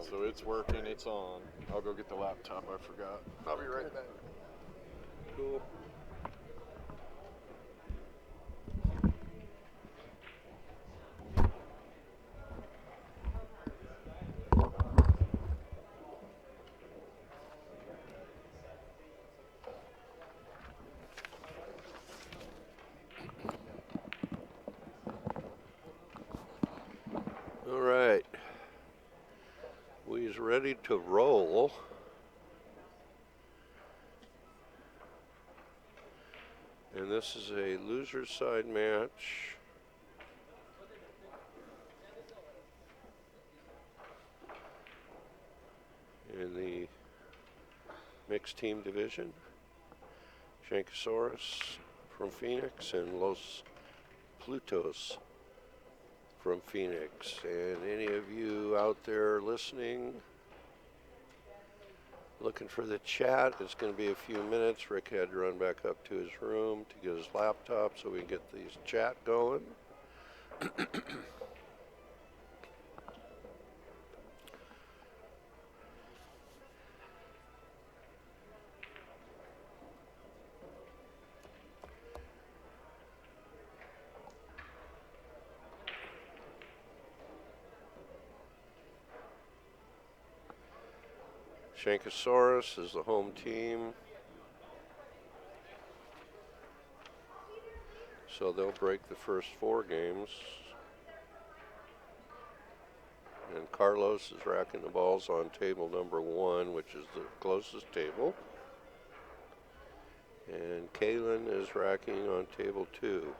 So it's working, it's on. I'll go get the laptop, I forgot. I'll be right back. Cool. All right. We's ready to roll. And this is a loser's side match. In the mixed team division. Shankasaraus from Phoenix and Los Putos from Phoenix. And any of you out there listening, looking for the chat, it's going to be a few minutes. Rick had to run back up to his room to get his laptop so we can get this chat going. Shankasaraus is the home team. So they'll break the first 4 games. And Carlos is racking the balls on table number 1, which is the closest table. And Kalen is racking on table 2.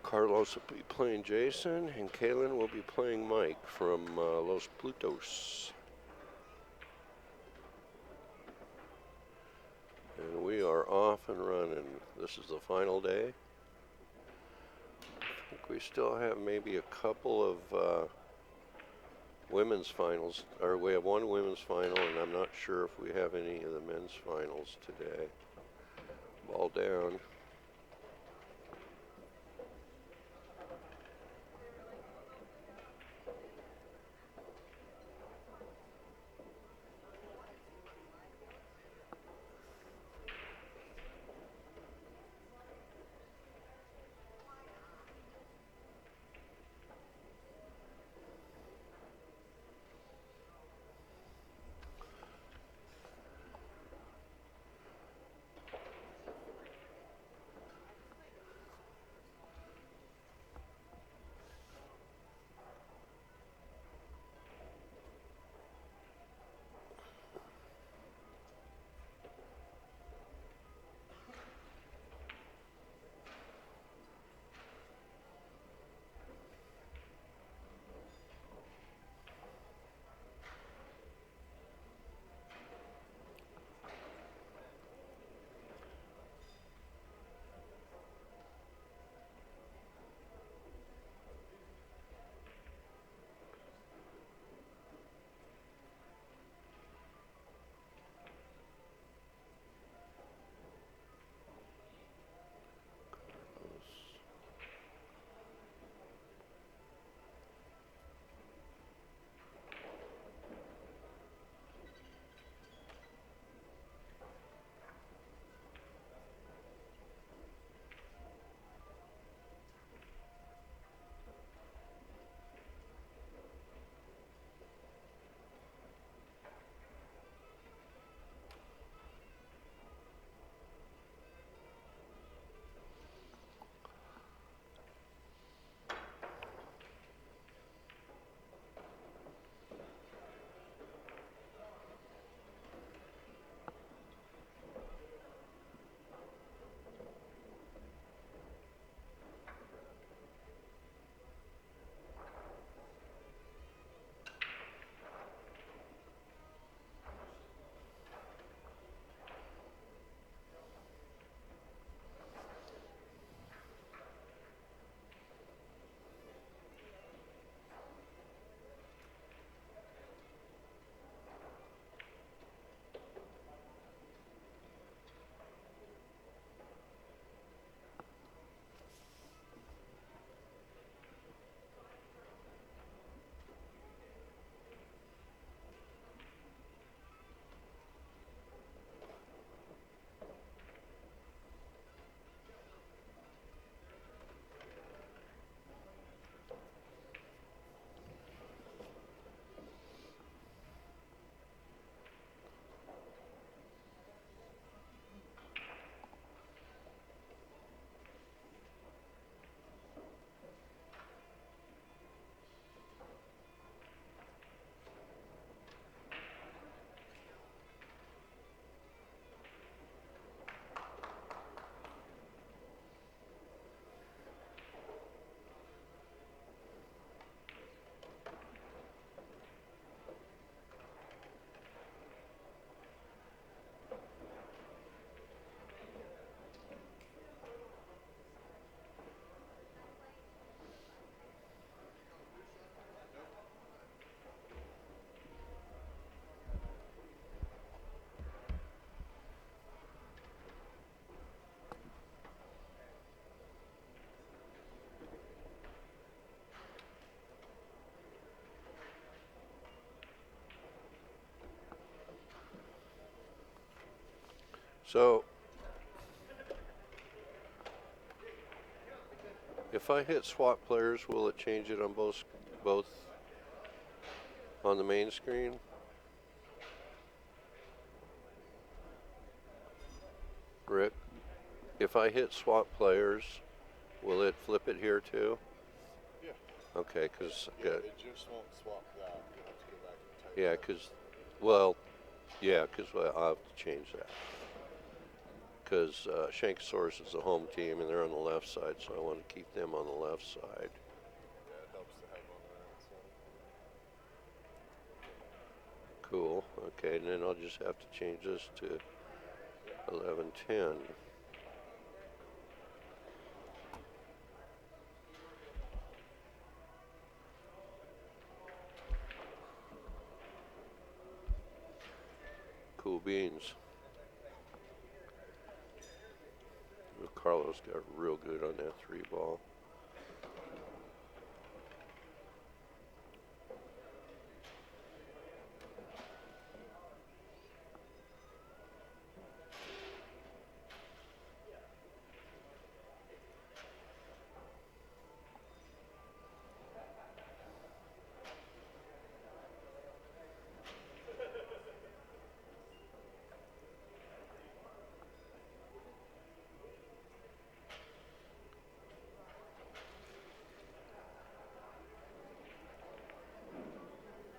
Carlos will be playing Jason, and Kalen will be playing Mike from Los Putos. And we are off and running. This is the final day. I think we still have maybe a couple of women's finals, or we have one women's final, and I'm not sure if we have any of the men's finals today. Ball down. So, if I hit swap players, will it change it on both on the main screen? Rick, if I hit swap players, will it flip it here too? Yeah. Okay, because Yeah, it just won't swap that. You have to go back and type yeah, that. because I'll have to change that. Because Shankasaraus is the home team and they're on the left side, so I want to keep them on the left side. Yeah, it helps to have on the right side. Cool. Okay, and then I'll just have to change this to 11:10. Cool beans. Well, Carlos got real good on that 3-ball.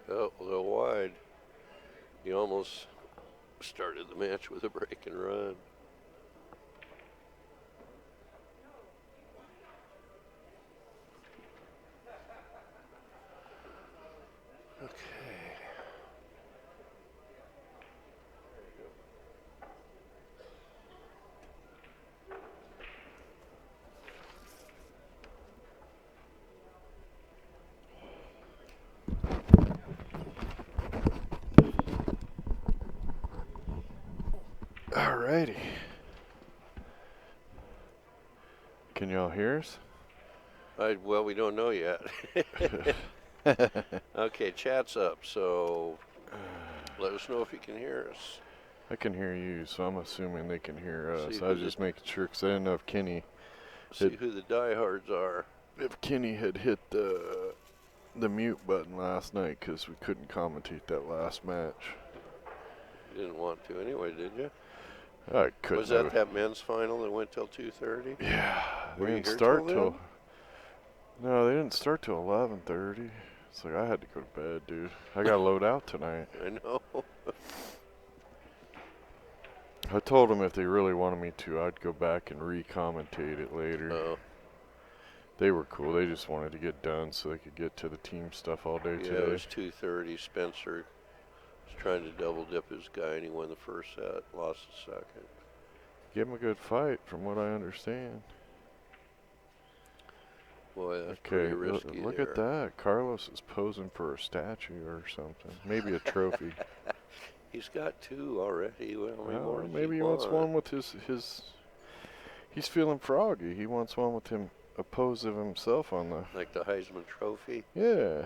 Oh, a little wide. He almost started the match with a break and run. Okay. Alrighty. Can y'all hear us? Well, we don't know yet. Okay, chat's up, so let us know if you can hear us. I can hear you, so I'm assuming they can hear us. See I was who just making sure because I didn't know if Kenny See who the diehards are. had hit the mute button last night because we couldn't commentate that last match. You didn't want to anyway, did you? I couldn't. Was that men's final that went till 2:30? Yeah, they Were you didn't here start till till. then? No, they didn't start till 11:30. It's like I had to go to bed, dude. I got to load out tonight. I know. I told them if they really wanted me to, I'd go back and re-commentate it later. Oh, They were cool. They just wanted to get done so they could get to the team stuff all day yeah, today. it was 2:30. Spencer was trying to double dip his guy, and he won the first set, lost the second. Give him a good fight, from what I understand. Boy, that's Okay, pretty risky look there. at that. Carlos is posing for a statue or something. Maybe a trophy. He's got two already. Well, how many more Well, does maybe he want? wants one with his. He's feeling froggy. He wants one with him, a pose of himself on the. Like the Heisman Trophy. Yeah.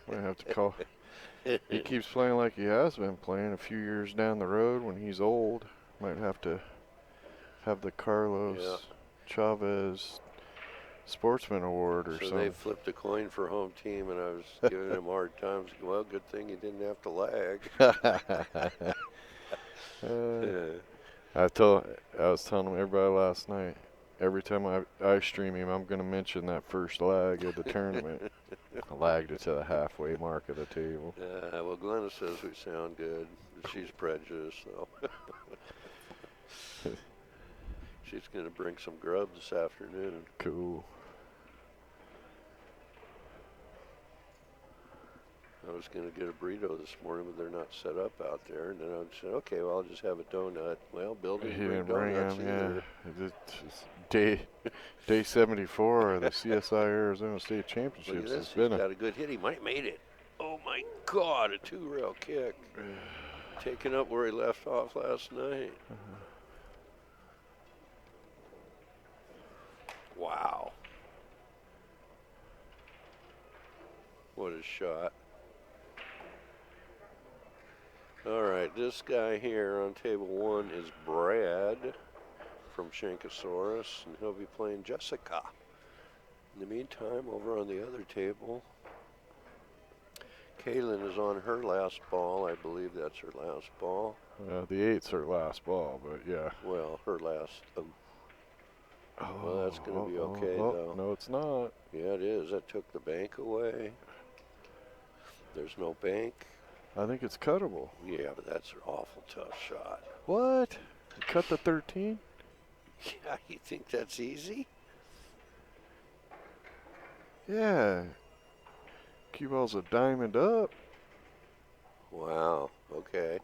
Might have to call. He keeps playing like he has been playing. A few years down the road, when he's old, might have to have the Carlos Chavez Sportsman Award or So something. they flipped a coin for home team, and I was giving him hard times. Well, good thing he didn't have to lag. I was telling everybody last night, every time I stream him, I'm going to mention that first lag of the tournament. I lagged it to the halfway mark of the table. Well, Glenna says we sound good. She's prejudiced, though. She's going to bring some grub this afternoon. Cool. I was going to get a burrito this morning, but they're not set up out there. And then I said, okay, well, I'll just have a donut. Well, Bill didn't He bring didn't bring donuts him, either. yeah. Day 74 of the CSI Arizona State Look at Championships this. has been He's got a good hit. He might have made it. Oh, my God, a two-rail kick. Taking up where he left off last night. Wow. What a shot. All right, right, this guy here on table 1 is Brad from Shankasaraus, and he'll be playing Jessica. In the meantime, over on the other table, Kaylin is on her last ball. I believe that's her last ball. The 8's her last ball, but yeah. Well, her last. Well, that's going to be okay, though. No, it's not. Yeah, it is. That took the bank away. There's no bank. I think it's cuttable. Yeah, but that's an awful tough shot. What? You cut the 13? Yeah, you think that's easy? Yeah. Cue ball's a diamond up. Wow. Okay.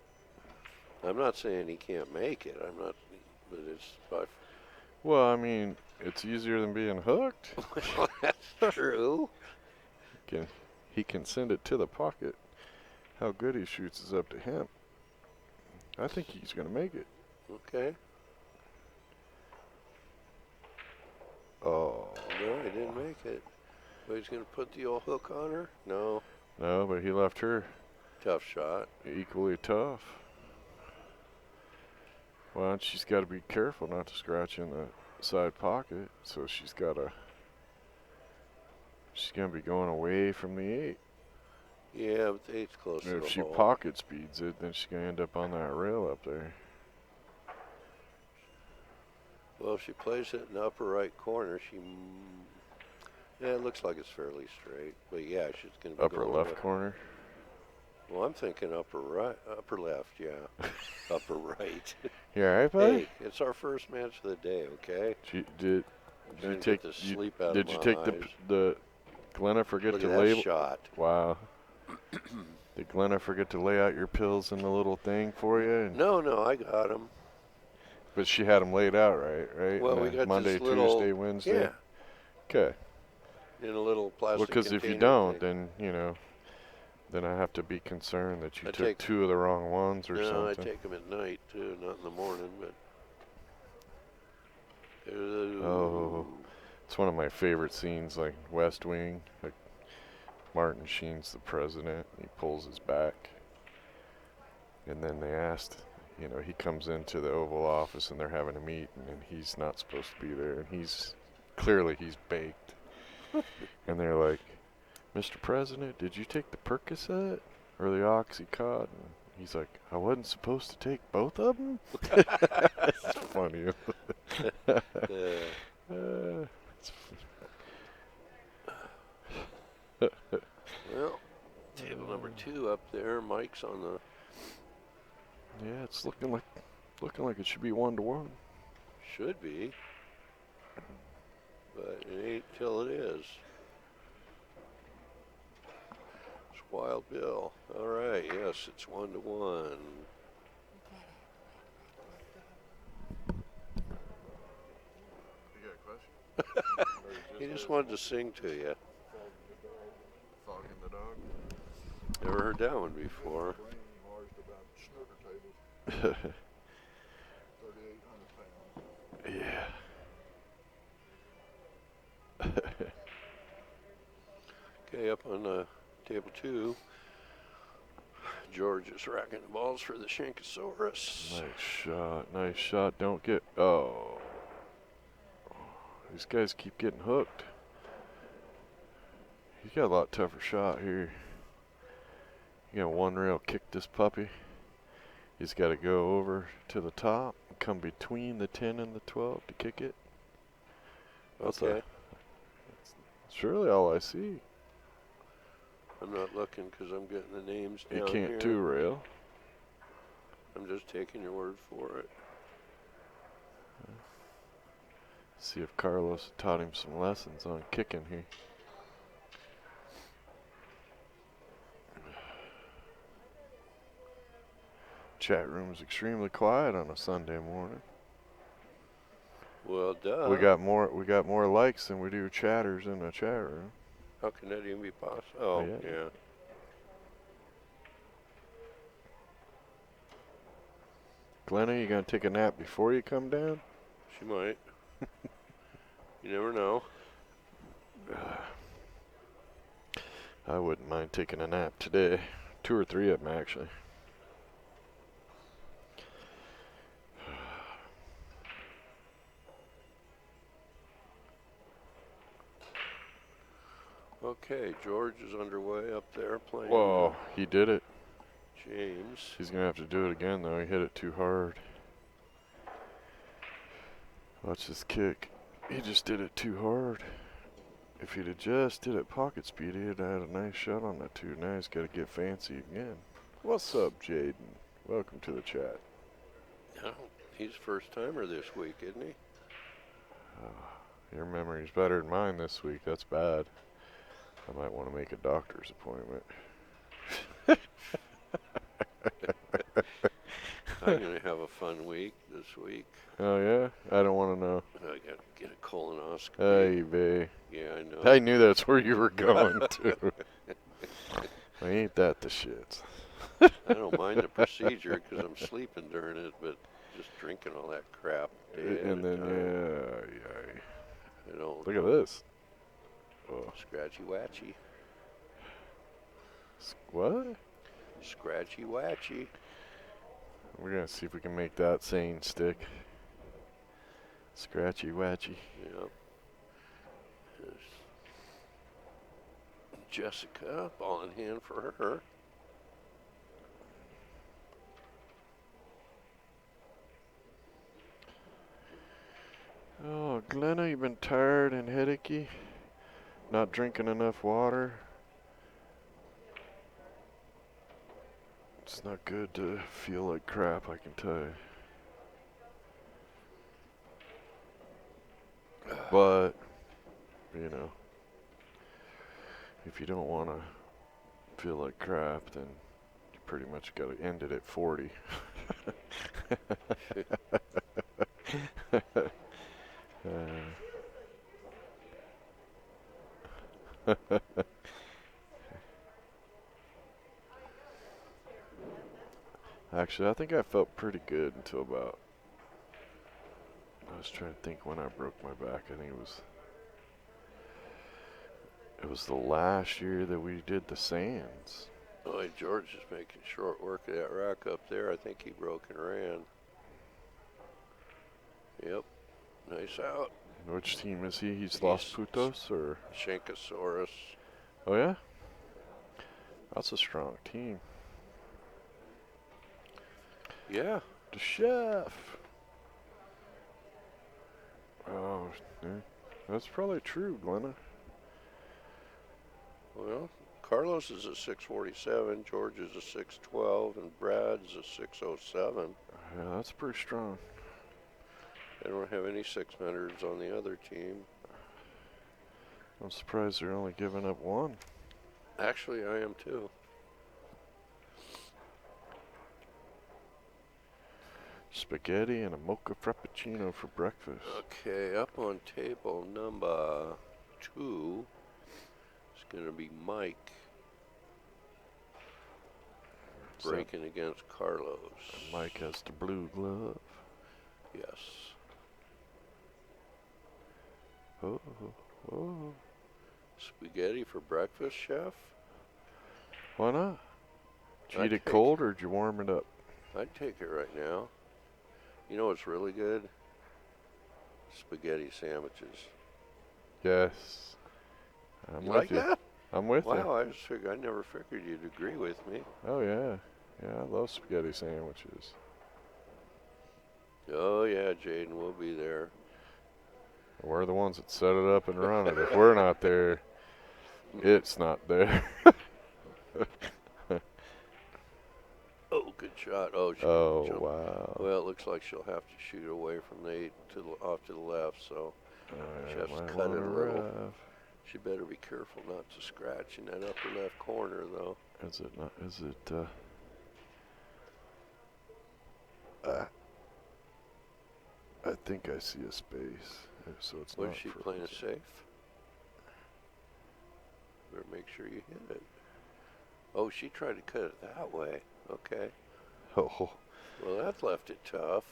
I'm not saying he can't make it. I'm not, but it's by. Well, I mean, it's easier than being hooked. Well, that's true. He can send it to the pocket. How good he shoots is up to him. I think he's going to make it. Okay. Oh. No, he didn't make it. But he's going to put the old hook on her? No. No, but he left her Tough shot. equally tough. Well, and she's got to be careful not to scratch in the side pocket. So she's going to be going away from the 8. Yeah, but the 8's close to the If she hole. pocket speeds it, then she's going to end up on that rail up there. Well, if she plays it in the upper right corner, yeah, it looks like it's fairly straight. But yeah, she's going to be Upper going left with, corner. Well, I'm thinking upper right, upper left, yeah. Upper right. You all right, buddy? Hey, it's our first match of the day, okay? Did you take the sleep out did of you my take eyes. the Glenna forget Look to at that label? shot. Wow. Did Glenna forget to lay out your pills in the little thing for you? And, No, I got them. but she had them laid out, right? Well, And we got Monday, this little, Tuesday, Wednesday. Yeah, Okay. in a little plastic Because if you container don't, thing. then then I have to be concerned that you I took take- 2 of the wrong ones or No, I something. take them at night, too, not in the morning, but... Oh. It's one of my favorite scenes, like West Wing. Like Martin Sheen's the president. He pulls his back, and then they asked, he comes into the Oval Office and they're having a meeting, and he's not supposed to be there, and he's baked. And they're like, "Mr. President, did you take the Percocet or the Oxycontin?" And he's like, "I wasn't supposed to take both of them." It's funny. Well, table number 2 up there. Mike's on the... Yeah, it's looking like it should be 1-1. Should be. But it ain't till it is. It's Wild Bill. All right, yes, it's 1-1. You got a question? He just wanted to sing to you. Fogging the dog. Never heard that one before. Yeah. Okay, up on table 2, George is racking the balls for the Shankasaraus. Nice shot. Don't get. Oh. These guys keep getting hooked. He's got a lot tougher shot here. You got one rail, kick this puppy. He's got to go over to the top and come between the 10 and the 12 to kick it. Okay. That's really all I see. I'm not looking because I'm getting the names down You can't here. 2 rail. I'm just taking your word for it. See if Carlos taught him some lessons on kicking here. Chat room is extremely quiet on a Sunday morning. Well, duh. We got more likes than we do chatters in the chat room. How can that even be possible? Oh, Yeah. yeah. Glenna, you gonna take a nap before you come down? She might. You never know. I wouldn't mind taking a nap today. 2 or 3 of them, actually. Okay, George is underway up there playing. Whoa, he did it. James. He's gonna have to do it again though. He hit it too hard. Watch this kick. He just did it too hard. If he'd have just did it pocket speed, he'd have had a nice shot on that too. Now he's got to get fancy again. What's up, Jaden? Welcome to the chat. Oh, he's first timer this week, isn't he? Your memory's better than mine this week. That's bad. I might want to make a doctor's appointment. I'm going to have a fun week this week. Oh, yeah? I don't want to know. I got to get a colonoscopy. Hey, babe. Yeah, I know. I knew that's where you were going to. Ain't that the shits? I don't mind the procedure because I'm sleeping during it, but just drinking all that crap. And then, yeah. I don't. Look at this. Oh. Scratchy watchy. What? Scratchy watchy. We're going to see if we can make that saying stick. Scratchy watchy. Yep. Jessica, ball in hand for her. Oh, Glenna, you've been tired and headachy? Not drinking enough water? It's not good to feel like crap, I can tell you. But, you know, if you don't want to feel like crap, then you pretty much got to end it at 40. Actually, I think I felt pretty good until about, I was trying to think when I broke my back. I think it was the last year that we did the sands. Oh, George is making short work of that rock up there. I think he broke and ran. Yep. Nice out. Which team is he? He's Los Putos or? Shankasaraus. Oh, yeah? That's a strong team. Yeah. The chef. Oh, yeah. That's probably true, Glenna. Well, Carlos is a 647, George is a 612, and Brad's a 607. Yeah, that's pretty strong. They don't have any 600s on the other team. I'm surprised they're only giving up one. Actually, I am too. Spaghetti and a mocha frappuccino for breakfast. Okay, up on table number 2 is going to be Mike breaking against Carlos. Mike has the blue glove. Yes. Oh, oh. Spaghetti for breakfast, chef? Why not? Did you I'd eat it cold or did you warm it up? I'd take it right now. You know what's really good? Spaghetti sandwiches. Yes. You like that? I'm with you. Wow, I never figured you'd agree with me. Oh, yeah. Yeah, I love spaghetti sandwiches. Oh, yeah, Jaden, we'll be there. We're the ones that set it up and run it. If we're not there, it's not there. Oh, good shot. Oh, Wow. Well, it looks like she'll have to shoot away from the 8 off to the left, so chef's cut it a little. She better be careful not to scratch in that upper left corner, though. Is it not? Is it? I think I see a space, so it's not. Was she playing it safe? Better make sure you hit it. Oh, she tried to cut it that way. Okay. Oh. Well, that left it tough.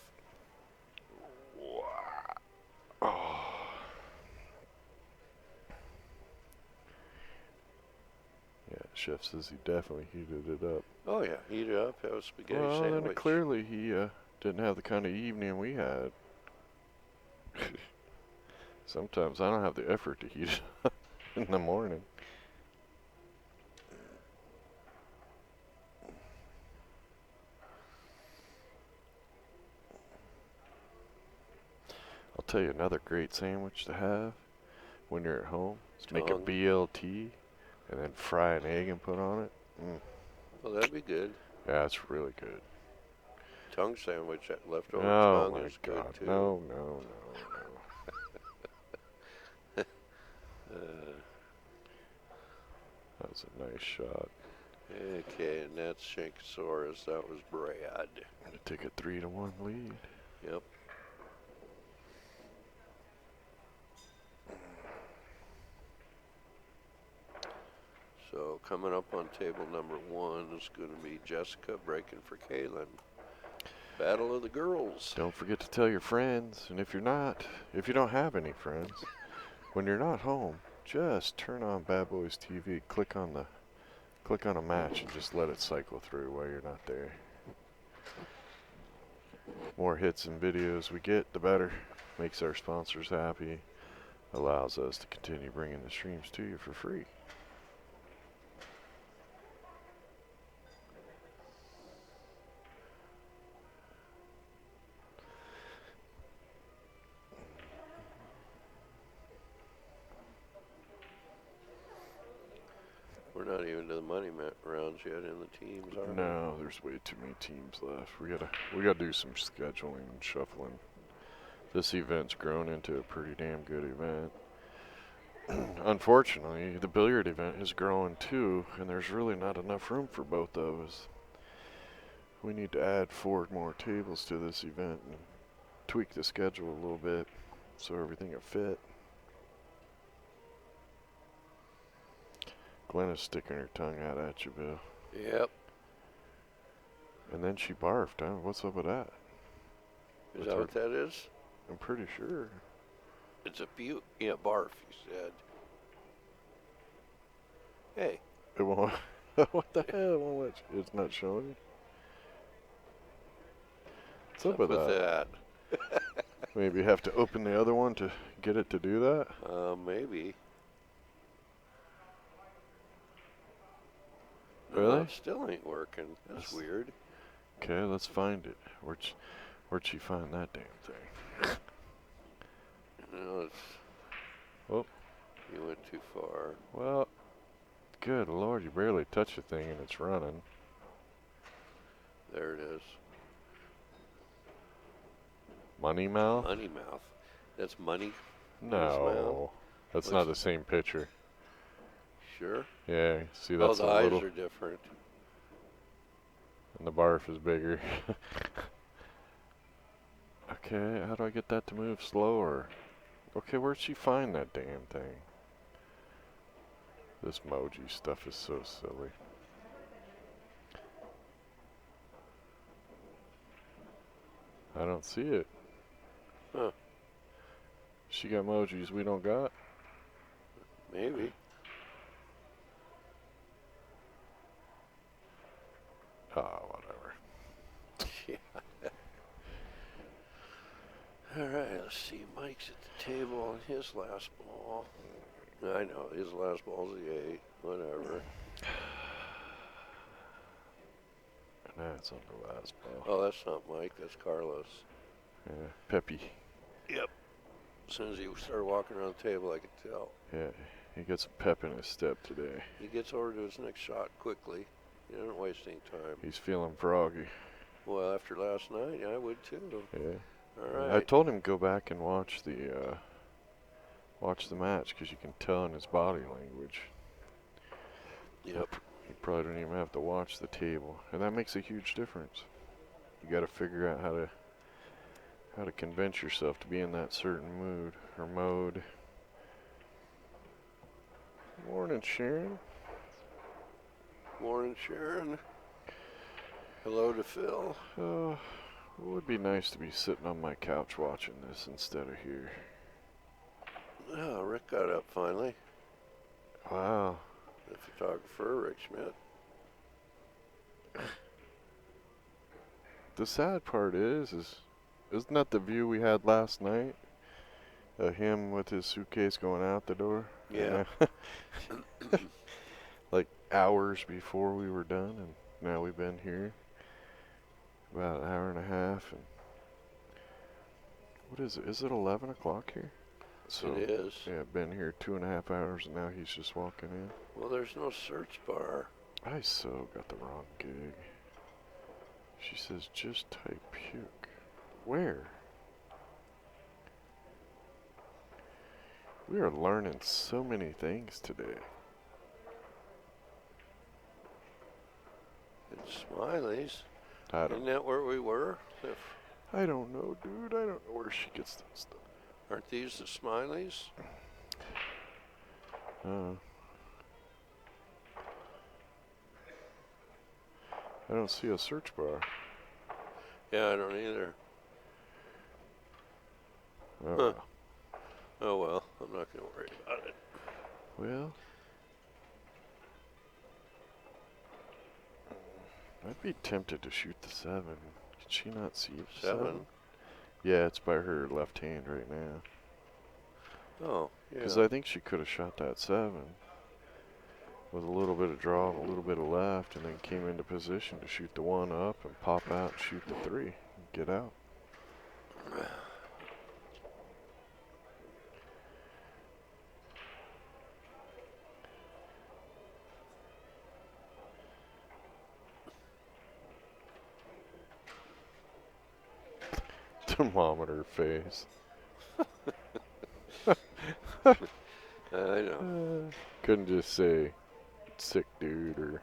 Oh. Yeah, chef says he definitely heated it up. Oh yeah, heat it up, have a spaghetti well, sandwich. Then clearly he didn't have the kind of evening we had. Sometimes I don't have the effort to heat it up in the morning. tell you another great sandwich to have when you're at home. Is make a Tongue. BLT and then fry an egg and put on it. Well, that'd be good. Yeah, it's really good. Tongue sandwich, that leftover Oh tongue my is God! good too. No. That was a nice shot. Okay, and that's Shankasaraus. That was Brad. To take a 3-1 lead. Yep. So coming up on table number 1 is going to be Jessica breaking for Kaylin. Battle of the girls. Don't forget to tell your friends, and if you don't have any friends, when you're not home, just turn on BadBoys TV, click on a match, and just let it cycle through while you're not there. More hits and videos we get, the better. Makes our sponsors happy, allows us to continue bringing the streams to you for free. We're not even to the money rounds yet in the teams, are we? No, there's way too many teams left. We gotta do some scheduling and shuffling. This event's grown into a pretty damn good event. Unfortunately, the billiard event is growing too, and there's really not enough room for both of us. We need to add 4 more tables to this event and tweak the schedule a little bit so everything will fit. Glenn is sticking her tongue out at you, Bill. Yep. And then she barfed, huh? What's up with that? Is that what that is? I'm pretty sure. It's a puke. Yeah, barf, you said. Hey. It won't. What the hell? It won't let you. It's not showing you. What's up with that? Maybe you have to open the other one to get it to do that? Maybe. Really? No, it still ain't working. That's weird. Okay, let's find it. Where'd she find that damn thing? No, it's... Oh. You went too far. Well, good Lord, you barely touch the thing and it's running. There it is. Money mouth? Money mouth. That's money? No. That's not the same picture. Sure? Yeah, see that's the a eyes little... are different. And the barf is bigger. Okay, how do I get that to move slower? Okay, where'd she find that damn thing? This Moji stuff is so silly. I don't see it. Huh. She got emojis we don't got? Maybe. Oh, whatever. Yeah. Alright, let's see. Mike's at the table on his last ball. I know, his last ball's the 8. Whatever. That's on the last ball. Oh, that's not Mike. That's Carlos. Yeah, Peppy. Yep. As soon as he started walking around the table, I could tell. Yeah, he got some pep in his step today. He gets over to his next shot quickly. He doesn't waste any time. He's feeling froggy. Well, after last night, I would too. Yeah. All right. I told him go back and watch the match because you can tell in his body language. Yep. You probably don't even have to watch the table, and that makes a huge difference. You got to figure out how to convince yourself to be in that certain mood or mode. Morning, Sharon. Morning, Sharon. Hello to Phil. It would be nice to be sitting on my couch watching this instead of here. Oh, Rick got up finally. Wow. The photographer, Rick Schmidt. The sad part isn't that the view we had last night? Him with his suitcase going out the door? Yeah. Like hours before we were done, and now we've been here about an hour and a half, and What is it? Is it 11 o'clock here? So, it is. yeah, been here 2.5 hours and now he's just walking in. Well, there's no search bar. I so got the wrong gig. She says just type puke. Where? We are learning so many things today. It's Smiley's. I don't Isn't that where we were? I don't know, dude. I don't know where she gets that stuff. Aren't these the Smiley's? I don't see a search bar. Yeah, I don't either. Oh, Huh. Oh well, I'm not going to worry about it. well, I'd be tempted to shoot the 7. Can she not see the 7? Yeah, it's by her left hand right now. Oh, yeah. Because I think she could have shot that 7 with a little bit of draw and a little bit of left, and then came into position to shoot the 1 up and pop out and shoot the 3 and get out. Thermometer face. I know. Couldn't just say sick dude or.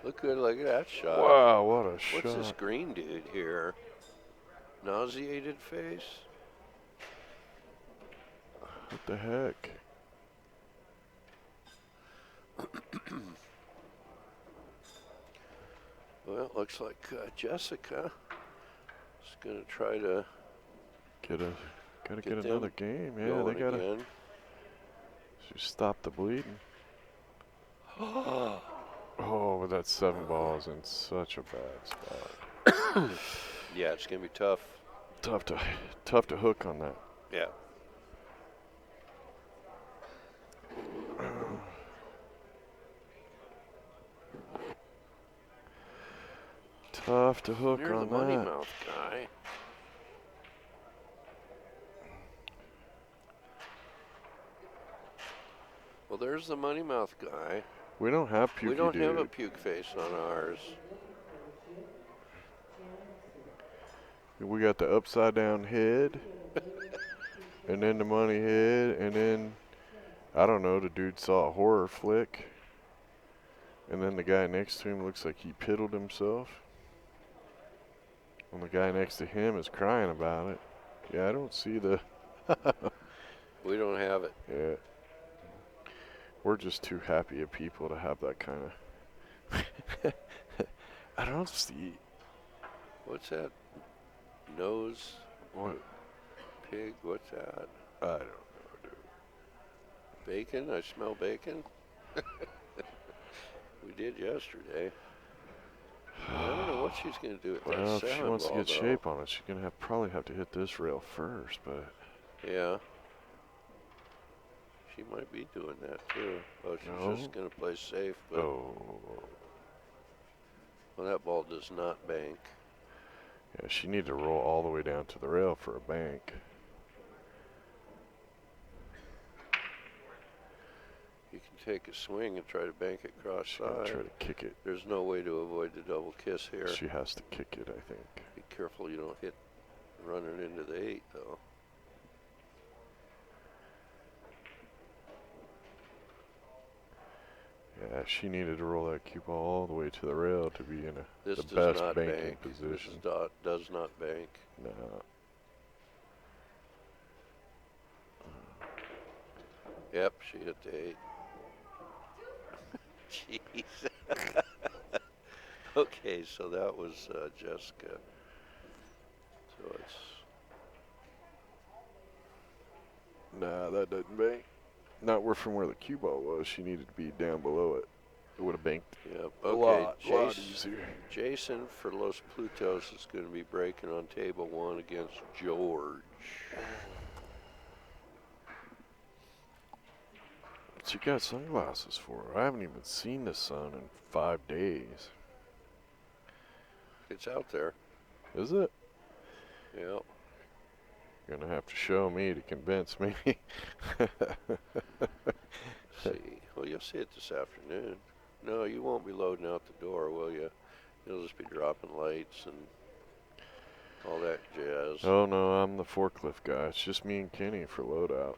Look good, look at that shot. Wow, what a shot. What's this green dude here? Nauseated face? What the heck? Well, it looks like Jessica is going to try to Gotta get another game. Yeah, going they gotta. again. Stop the bleeding. Oh, but that 7 ball's in such a bad spot. Yeah, it's going to be tough. Tough to hook on that. Yeah. Tough to hook Near on the money that. mouth guy. Well, there's the money mouth guy. We don't have pukey We don't dude. have a puke face on ours. We got the upside down head, and then the money head, and then, I don't know, the dude saw a horror flick, and then the guy next to him looks like he piddled himself, and the guy next to him is crying about it. Yeah, I don't see the... We don't have it. Yeah. We're just too happy of people to have that kind of... I don't see... What's that? Nose? What? Pig? What's that? I don't know, dude. Bacon? I smell bacon. We did yesterday. I don't know what she's going to do with Well, that if she salmon wants to ball, get though. shape on it, she's going to probably have to hit this rail first, but... Yeah. She might be doing that, too. Oh, she's just going to play safe, but... Oh. Well, that ball does not bank. Yeah, she needed to roll all the way down to the rail for a bank. You can take a swing and try to bank it cross She's going to side. try to kick it. There's no way to avoid the double kiss here. She has to kick it, I think. Be careful you don't hit running into the 8, though. Yeah, she needed to roll that cue ball all the way to the rail to be in This the does best not banking bank. position. This does not bank. No. Yep, she hit the 8. Jeez. Okay, so that was Jessica. So it's... Nah, that doesn't bank. Not from where the cue ball was. She needed to be down below it. It would have banked Yep. a Okay, lot easier. Jason for Los Putos is going to be breaking on table 1 against George. What you got sunglasses for? I haven't even seen the sun in 5 days. It's out there. Is it? Yeah. You're gonna have to show me to convince me. See. Well, you'll see it this afternoon. No, you won't be loading out the door, will you? You'll just be dropping lights and all that jazz. Oh no, I'm the forklift guy. It's just me and Kenny for loadout.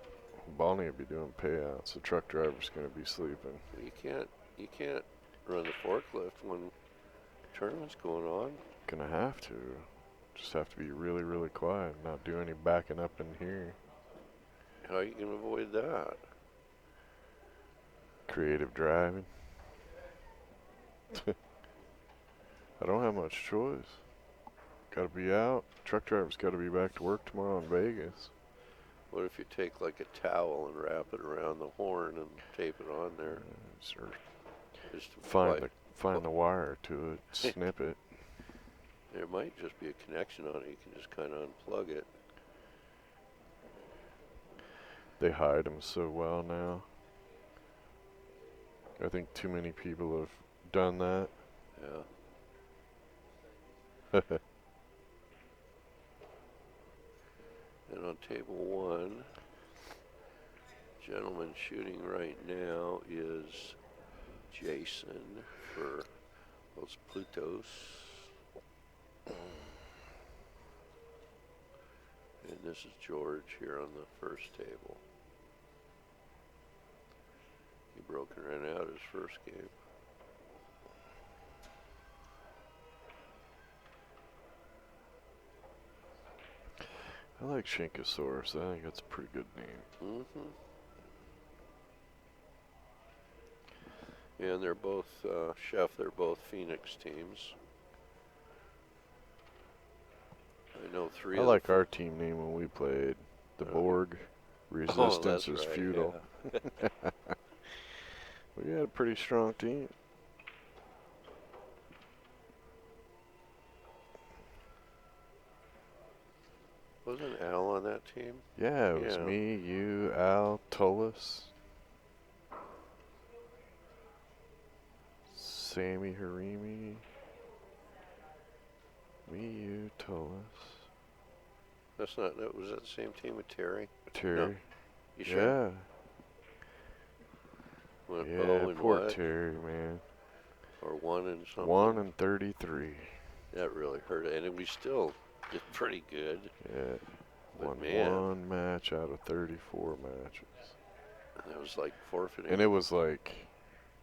Bonnie will be doing payouts. The truck driver's gonna be sleeping. You can't run the forklift when tournament's going on. Gonna have to. Just have to be really, really quiet. Not do any backing up in here. How are you gonna avoid that? Creative driving. I don't have much choice. Gotta be out. Truck driver's gotta be back to work tomorrow in Vegas. What if you take like a towel and wrap it around the horn and tape it on there? Or Just find the wire to it, snip it. There might just be a connection on it. You can just kind of unplug it. They hide them so well now. I think too many people have done that. Yeah. And on table one, gentleman shooting right now is Jason for Los Putos. And this is George here on the first table. He broke and ran out his first game. I like Shankasaraus. I think that's a pretty good name. Mm-hmm. And they're both, Chef, they're both Phoenix teams. I know three I of like our team name when we played. The Borg. Resistance that's is right, futile. yeah. We had a pretty strong team. Wasn't Al on that team? Yeah, it was me, you, Al, Tullis, Sammy Harimi, me, you, Tullis. That's not. Was that the same team with Terry? Terry. No. You sure? Yeah. Yeah. Poor what? Terry, man. Or 1 and something. 1 and 33. That really hurt. And we still did pretty good. Yeah. But Won one match out of 34 matches. And that was like forfeiting. And it was like,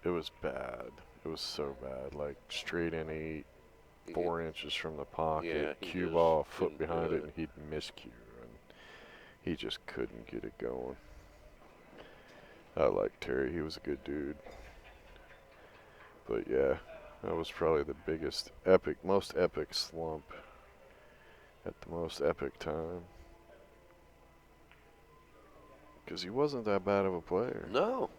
it was bad. It was so bad. Like straight in 8, 4 inches from the pocket, cue ball, a foot behind it, and he'd miscue. And he just couldn't get it going. I like Terry. He was a good dude. But yeah, that was probably the biggest, most epic slump at the most epic time. Because he wasn't that bad of a player. No.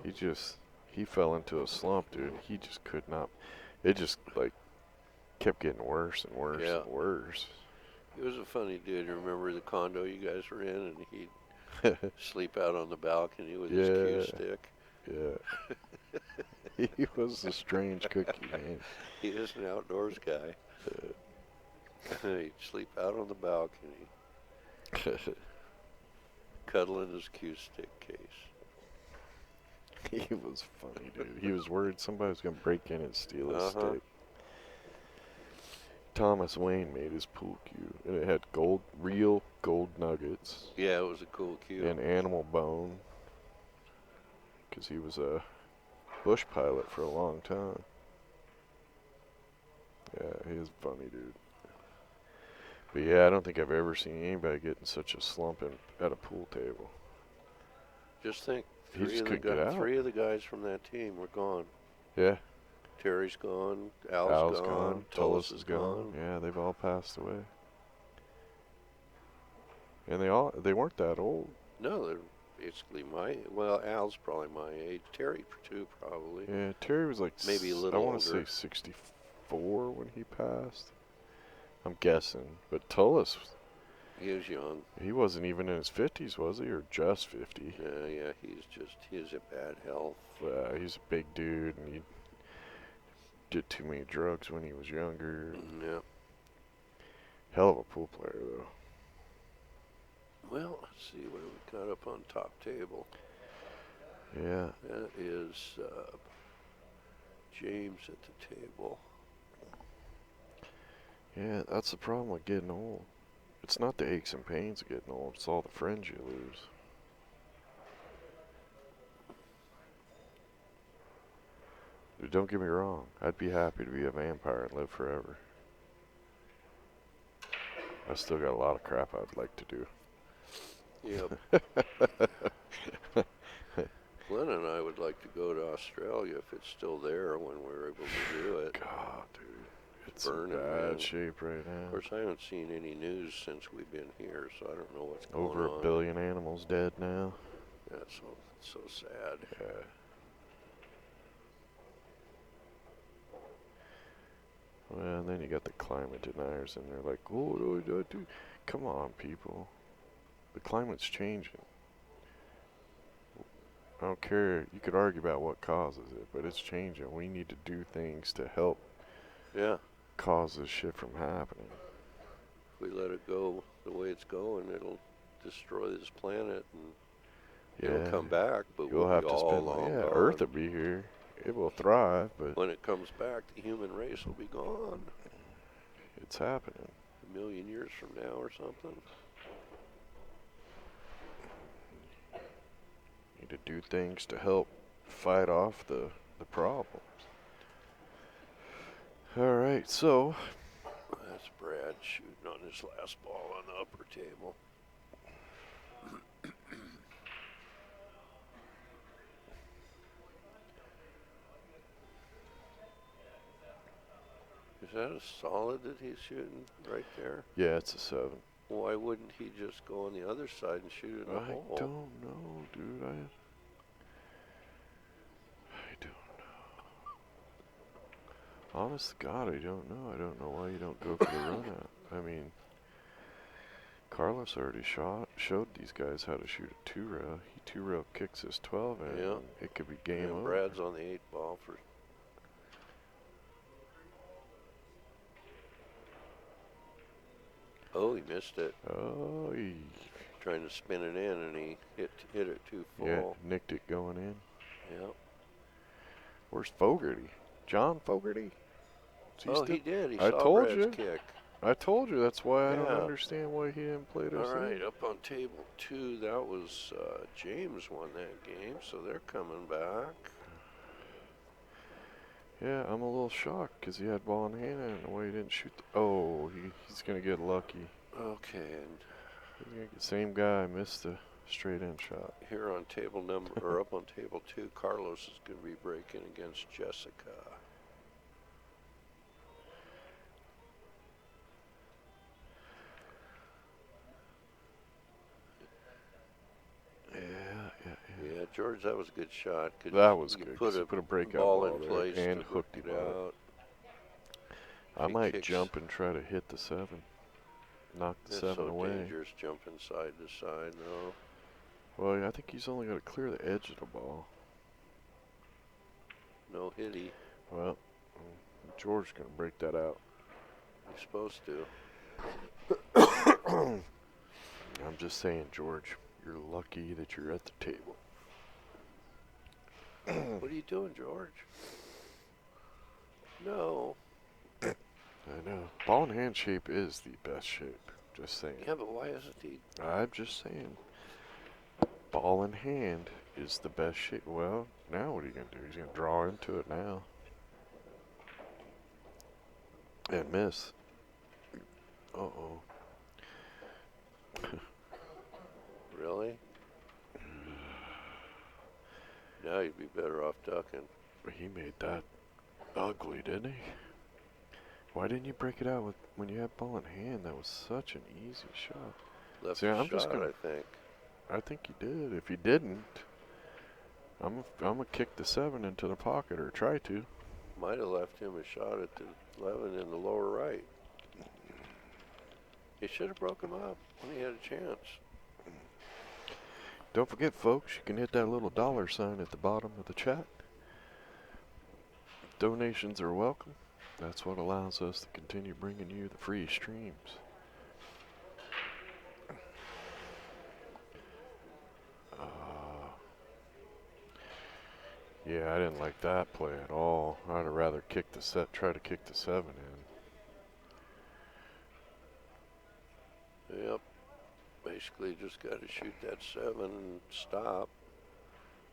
He fell into a slump, dude. He just could not. It just, like, kept getting worse and worse and worse. He was a funny dude. Remember the condo you guys were in, and he'd sleep out on the balcony with his cue stick? Yeah. He was a strange cookie, man. He is an outdoors guy. He'd sleep out on the balcony, cuddling his cue stick case. He was funny, dude. He was worried somebody was going to break in and steal his stick. Thomas Wayne made his pool cue, and it had real gold nuggets. Yeah, it was a cool cue. And animal bone, because he was a bush pilot for a long time. Yeah, he is funny, dude. But yeah, I don't think I've ever seen anybody get in such a slump at a pool table. Just think, He just couldn't get out. 3 of the guys from that team were gone. Yeah. Terry's gone, Al's gone, Tullis is gone. Yeah, they've all passed away. And they weren't that old. No, they're basically Al's probably my age. Terry too, probably. Yeah, Terry was like maybe a little I want to say 64 when he passed. I'm guessing, but Tullis, he was young. He wasn't even in his 50s, was he, or just 50? Yeah, he's a bad health. He's a big dude, and he did too many drugs when he was younger. Yeah. Hell of a pool player, though. Well, let's see what we got up on top table. Yeah. That is James at the table. Yeah, that's the problem with getting old. It's not the aches and pains of getting old. It's all the friends you lose. Dude, don't get me wrong. I'd be happy to be a vampire and live forever. I still got a lot of crap I'd like to do. Yep. Glenn and I would like to go to Australia if it's still there when we're able to do it. God, dude. It's Burning, in bad man. shape right now. Of course, I haven't seen any news since we've been here, so I don't know what's going on. Over 1 billion animals dead now. Yeah, so sad. Yeah. Well, and then you got the climate deniers, and they're like, oh, dude. Come on, people. The climate's changing. I don't care. You could argue about what causes it, but it's changing. We need to do things to help cause this shit from happening. If we let it go the way it's going, it'll destroy this planet, and it'll come back, but you'll we'll have be to all spend. long Yeah, gone. Earth will be here. It will thrive, but when it comes back, the human race will be gone. It's happening. 1 million years from now or something. Need to do things to help fight off the problems. All right, so That's Brad shooting on his last ball on the upper table. Is that a solid that he's shooting right there? yeah, it's a 7. Why wouldn't he just go on the other side and shoot it in the hole? I don't know, dude. I don't know. Honest to God, I don't know. I don't know why you don't go for the run out. I mean, Carlos already showed these guys how to shoot a 2-rail. He 2-rail kicks his 12 in. Yeah. It could be game over. Brad's on the 8 ball for. Oh, he missed it. Oh, he trying to spin it in, and he hit it too full. Yeah, nicked it going in. Yeah. Where's Fogarty? John Fogarty? He did. He I saw told Brad's you. kick. I told you. That's why I don't Yeah. understand why he didn't play those. All right, up on table 2, that was James won that game, so they're coming back. Yeah, I'm a little shocked because he had ball in hand and the way he didn't shoot. Oh, he's going to get lucky. Okay, and The same guy missed the straight in shot. here on table number, or up on table 2, Carlos is going to be breaking against Jessica. Yeah, George, that was a good shot. That was good. Put Put a breakout ball in there place and to hooked hook it it out. out. I He might kicks. jump and try to hit the 7. Knock the It's 7 so away. dangerous jumping side to side, though. Well, I think he's only got to clear the edge of the ball. No hitty. Well, George's going to break that out. He's supposed to. I'm just saying, George, you're lucky that you're at the table. What are you doing, George? No. I know. Ball in hand shape is the best shape. Just saying. Yeah, but why isn't he? I'm just saying. Ball in hand is the best shape. Well, now what are you going to do? He's going to draw into it now. And miss. Uh-oh. Really? Now you'd be better off ducking. He made that ugly, didn't he? Why didn't you break it out when you had ball in hand? That was such an easy shot. Left See, I'm shot, just gonna- I think. I think he did. If he didn't, I'm gonna kick the 7 into the pocket or try to. Might have left him a shot at the 11 in the lower right. He should have broke him up when he had a chance. Don't forget, folks, you can hit that little $sign at the bottom of the chat. Donations are welcome. That's what allows us to continue bringing you the free streams. Yeah, I didn't like that play at all. I'd have rather try to kick the 7 in. Yep. Basically, just got to shoot that 7 and stop.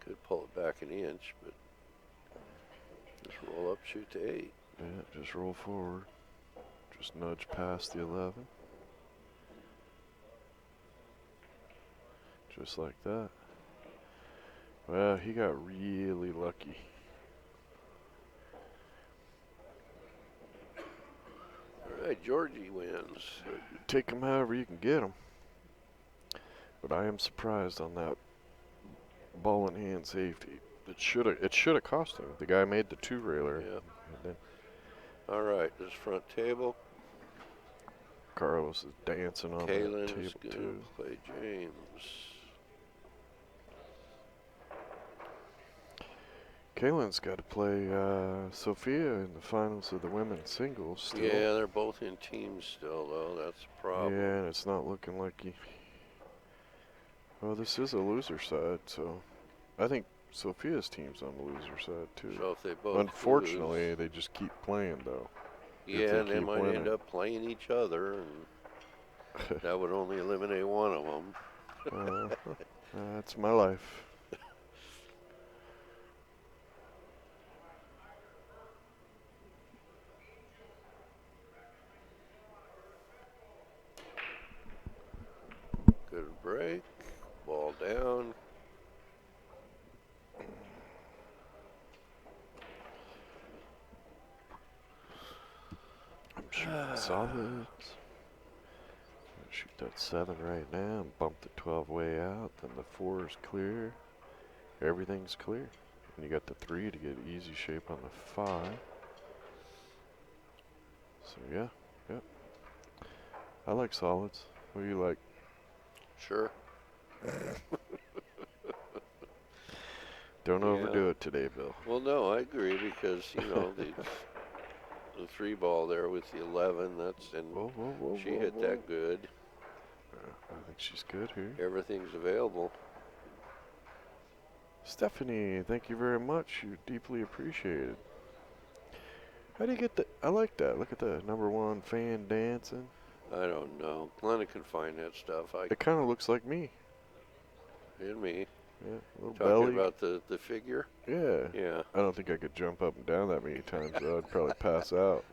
Could pull it back an inch, but just roll up, shoot the 8. Yeah, just roll forward. Just nudge past the 11. Just like that. Well, he got really lucky. All right, Georgie wins. Take him however you can get him. But I am surprised on that ball in hand safety. It should have cost him. The guy made the 2-railer. Yeah. All right, this front table. Carlos is dancing on Kaylin the is table going too. to play James. Kaylin's got to play Sophia in the finals of the women's singles still. Yeah, they're both in teams still, though. That's a problem. Yeah, and it's not looking like he... Well, this is a loser side, so... I think Sophia's team's on the loser side, too. So if they both Unfortunately, lose, they just keep playing, though. yeah, and they keep might winning. end up playing each other, and that would only eliminate one of them. That's my life. Good break. Ball down. I'm shooting solids. Shoot that 7 right now and bump the 12 way out. Then the 4 is clear. Everything's clear. And you got the 3 to get easy shape on the 5. So yeah. I like solids. What do you like? Sure. Don't overdo it today, Bill. Well, no, I agree because, you know, the 3 ball there with the 11, she hit that good. I think she's good here. Everything's available. Stephanie, thank you very much. You're deeply appreciated. How do you get that? I like that. Look at that. #1 fan dancing. I don't know. Glenna can find that stuff. It kind of looks like me. And me. Yeah, little Talking belly. about the figure? Yeah. Yeah. I don't think I could jump up and down that many times, though. I'd probably pass out.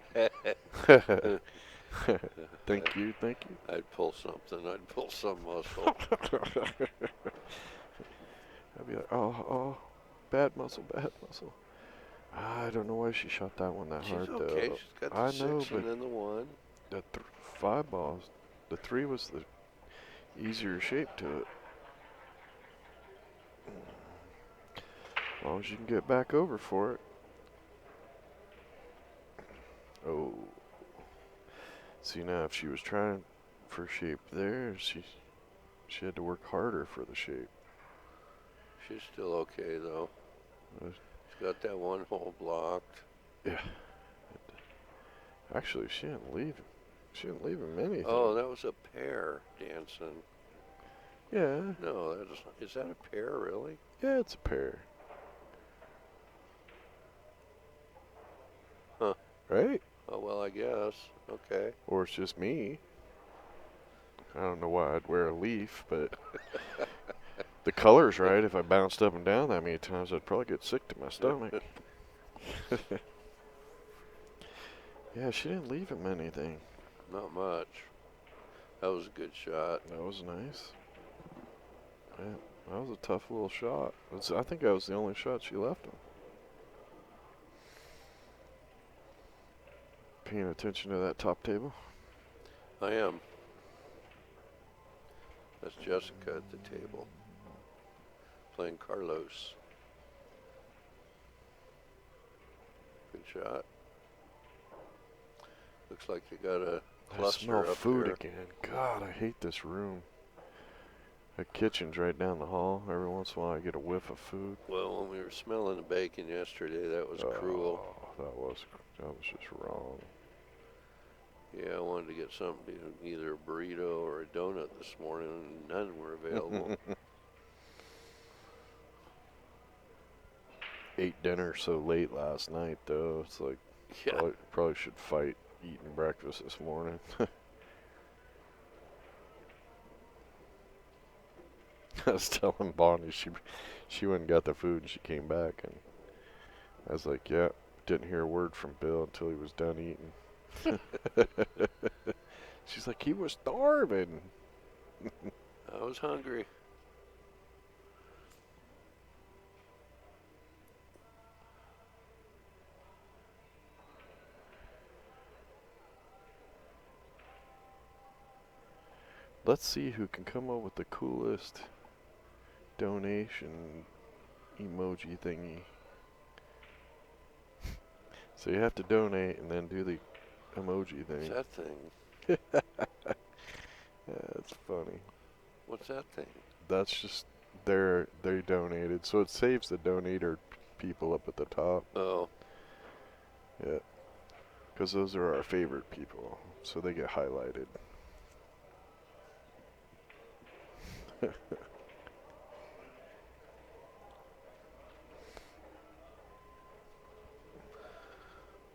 Thank you. I'd pull something. I'd pull some muscle. I'd be like, oh, bad muscle. I don't know why she shot that one that hard, though. Okay. She's got the 6 and then the 1. The 5 balls. The 3 was the easier shape to it. As long as you can get back over for it. Oh. See, now if she was trying for shape there, she had to work harder for the shape. She's still okay, though. She's got that 1 hole blocked. Yeah. Actually, she didn't leave him. She didn't leave him anything. Oh, that was a pair dancing. Yeah. No, is that a pair, really? Yeah, it's a pair. Huh. Right? Oh, well, I guess. Okay. Or it's just me. I don't know why I'd wear a leaf, but the color's right. If I bounced up and down that many times, I'd probably get sick to my stomach. Yeah, she didn't leave him anything. Not much. That was a good shot. That was nice. Yeah, that was a tough little shot. I think that was the only shot she left him. Paying attention to that top table? I am. That's Jessica at the table. Playing Carlos. Good shot. Looks like they got a cluster I smell up food there. again. God, I hate this room. The kitchen's right down the hall. Every once in a while I get a whiff of food. Well, when we were smelling the bacon yesterday, that was cruel. That was just wrong. Yeah, I wanted to get something, either a burrito or a donut this morning, and none were available. ate dinner so late last night, though. It's like, Yeah. probably should fight eating breakfast this morning. I was telling Bonnie she went and got the food and she came back, and I was like, yeah, didn't hear a word from Bill until he was done eating. She's like, he was starving. I was hungry. Let's see who can come up with the coolest donation emoji thingy. So you have to donate and then do the emoji What's thing. that thing? Yeah, that's funny. What's that thing? That's just they donated, so it saves the donator people up at the top. Oh. Yeah, because those are our favorite people, so they get highlighted.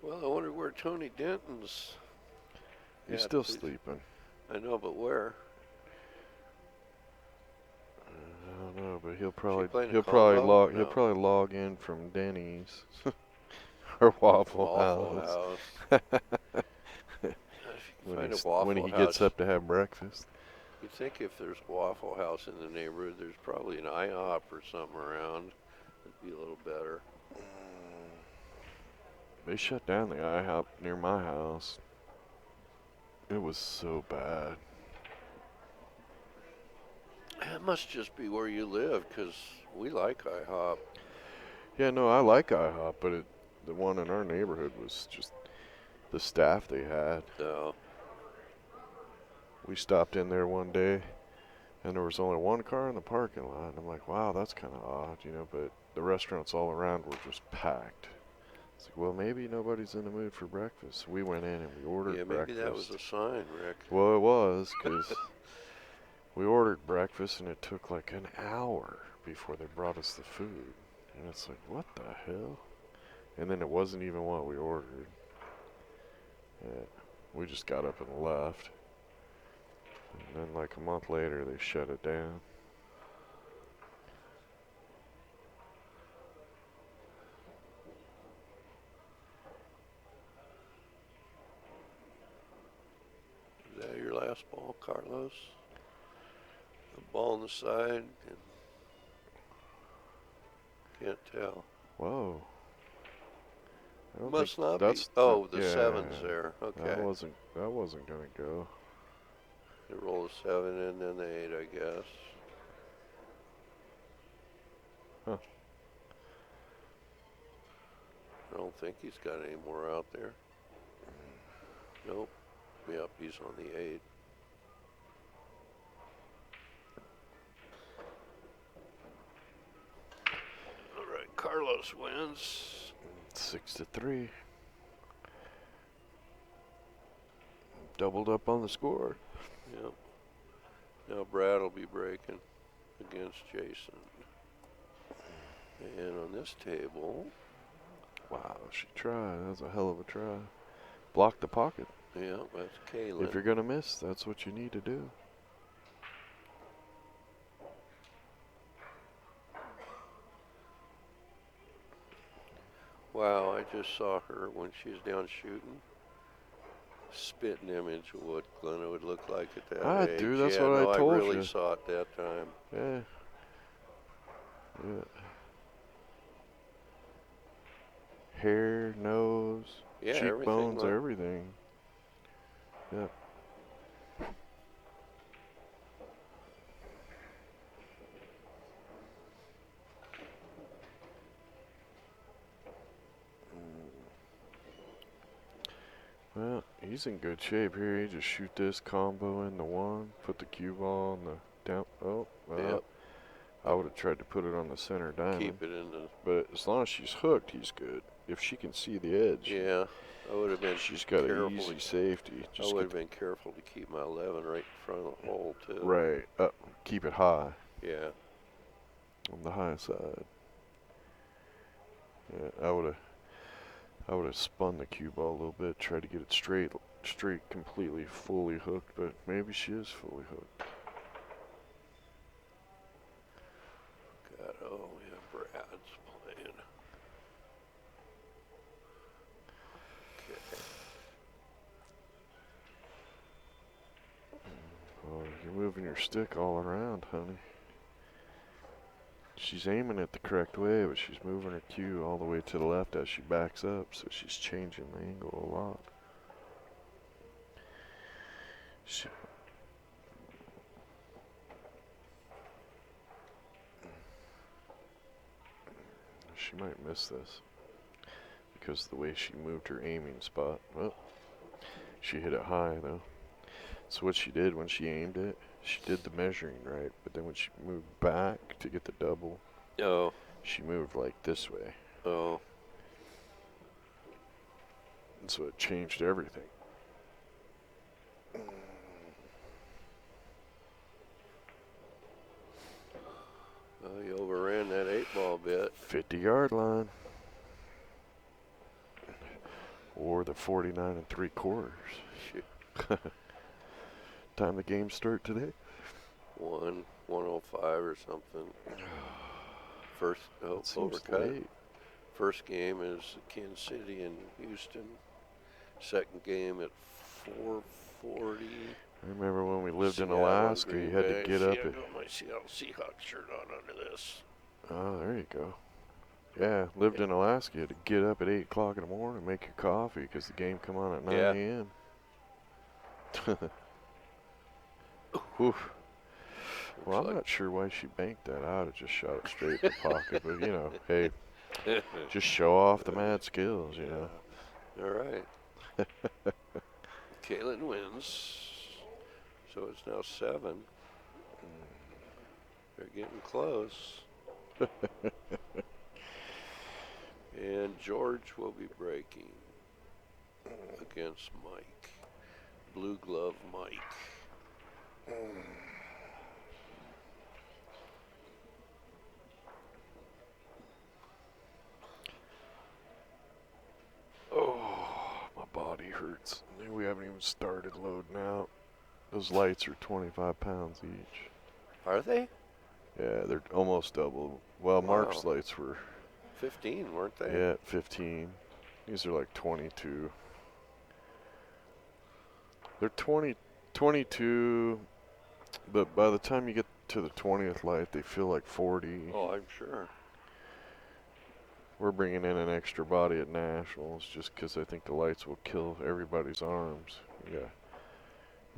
Well, I wonder where Tony Denton's. He's at, still please. sleeping. I know, but where? I don't know, but he'll playing a probably combo? he'll No. probably log in from Denny's or Waffle House. House. If you can find a Waffle when he House. gets up to have breakfast. You'd think if there's Waffle House in the neighborhood, there's probably an IHOP or something around. It'd be a little better. They shut down the IHOP near my house. It was so bad. It must just be where you live, 'cause we like IHOP. Yeah, no, I like IHOP, but the one in our neighborhood was just the staff they had. So, We stopped in there one day, and there was only one car in the parking lot. And I'm like, wow, that's kind of odd, but the restaurants all around were just packed. It's like, well, maybe nobody's in the mood for breakfast. We went in and we ordered breakfast. maybe that was a sign, Rick. Well, it was, because we ordered breakfast, and it took like an hour before they brought us the food. And it's like, what the hell? And then it wasn't even what we ordered. Yeah, we just got up and left. And then like a month later, they shut it down. Is that your last ball, Carlos? A ball on the side? Can't tell. Whoa. Must not be. That's Oh, the yeah, seven's there. Okay. That wasn't gonna go. They roll a 7 and then the 8, I guess. Huh. I don't think he's got any more out there. Nope. Yep, he's on the 8. All right, Carlos wins. 6-3. Doubled up on the score. Yep. Now Brad will be breaking against Jason. And on this table. Wow, she tried. That was a hell of a try. Block the pocket. Yeah, that's Kaylin. If you're gonna miss, that's what you need to do. Wow, I just saw her when she was down shooting. Spitting image of what Glenna would look like at that age. Dude, that's yeah, what no, I told I really you. saw it that time. Yeah. Yeah. Hair, nose, Yeah, cheekbones, everything. everything. Yeah. Well, he's in good shape here. He just shoot this combo in the one, put the cue ball on the down. Oh, well, Yep. I would have tried to put it on the center diamond. Keep it in the. But as long as she's hooked, he's good. If she can see the edge. Yeah, I would have been. She's got careful. an easy safety. I would have been careful to keep my 11 right in front of the hole too. Right. Keep it high. Yeah. On the high side. Yeah, I would have spun the cue ball a little bit, tried to get it straight, completely, fully hooked, but maybe she is fully hooked. God, oh yeah, Brad's playing. Okay. Oh, you're moving your stick all around, honey. She's aiming it the correct way, but she's moving her cue all the way to the left as she backs up, so she's changing the angle a lot. She might miss this because of the way she moved her aiming spot. Well, she hit it high though. So what she did when she aimed it, she did the measuring right, but then when she moved back to get the double, Oh. she moved like this way. Oh. And so it changed everything. Oh, you overran that 8-ball bit. 50-yard line. Or the 49 3/4. Shoot. Time the game start today? 1:05 or something. First, overcut. Late. First game is Kansas City and Houston. Second game at 4:40. I remember when we lived in Alaska, you had to get up at... I got my Seattle Seahawks shirt on under this. Oh, there you go. Yeah, lived in Alaska. You had to get up at 8 o'clock in the morning and make your coffee because the game come on at 9 a.m. Oof. Well, I'm not sure why she banked that out. It just shot it straight in the pocket. But, you know, hey, just show off the mad skills, you know. All right. Kaylin wins. So it's now 7. They're getting close. And George will be breaking against Mike. Blue glove Mike. Oh, my body hurts. We haven't even started loading out. Those lights are 25 pounds each. Are they? Yeah, they're almost double. Well, Wow. Mark's lights were... 15, weren't they? Yeah, 15. These are like 22. They're 22, but by the time you get to the 20th light, they feel like 40. Oh, I'm sure. We're bringing in an extra body at Nationals just because I think the lights will kill everybody's arms. Yeah.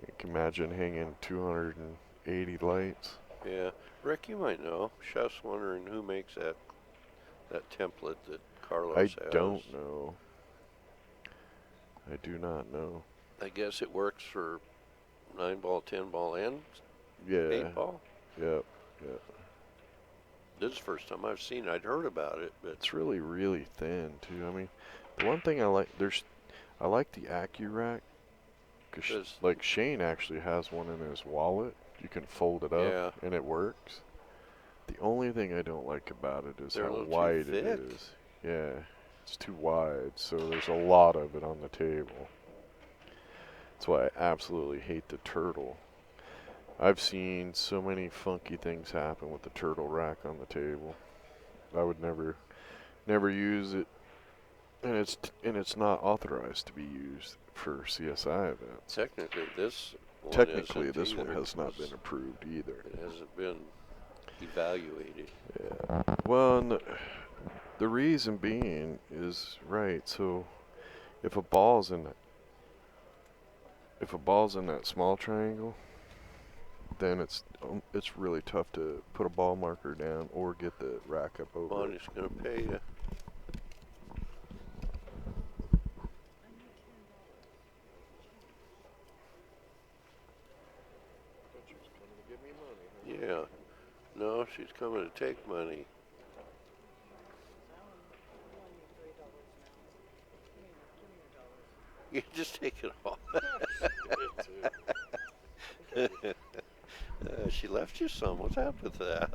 You can imagine hanging 280 lights. Yeah. Rick, you might know. Chef's wondering who makes that template that Carlos has. I don't know. I do not know. I guess it works for 9-ball, 10-ball, and Yeah. 8-ball. Yep. Yep. This is the first time I've seen it. I'd heard about it, but It's really thin too. I mean, the one thing I like, I like the AccuRack, because like Shane actually has one in his wallet. You can fold it up and it works. The only thing I don't like about it is how wide it is. Yeah, it's too wide, so there's a lot of it on the table. That's why I absolutely hate the turtle. I've seen so many funky things happen with the turtle rack on the table. I would never use it, and it's not authorized to be used for CSI events. technically this one has not been approved either. It hasn't been evaluated. Yeah. Well, and the reason being is right. So if a ball's in that small triangle, then it's really tough to put a ball marker down or get the rack up over. Bonnie's gonna pay you. Yeah. No, she's coming to take money. You just take it all. She left you some. What's happened to that?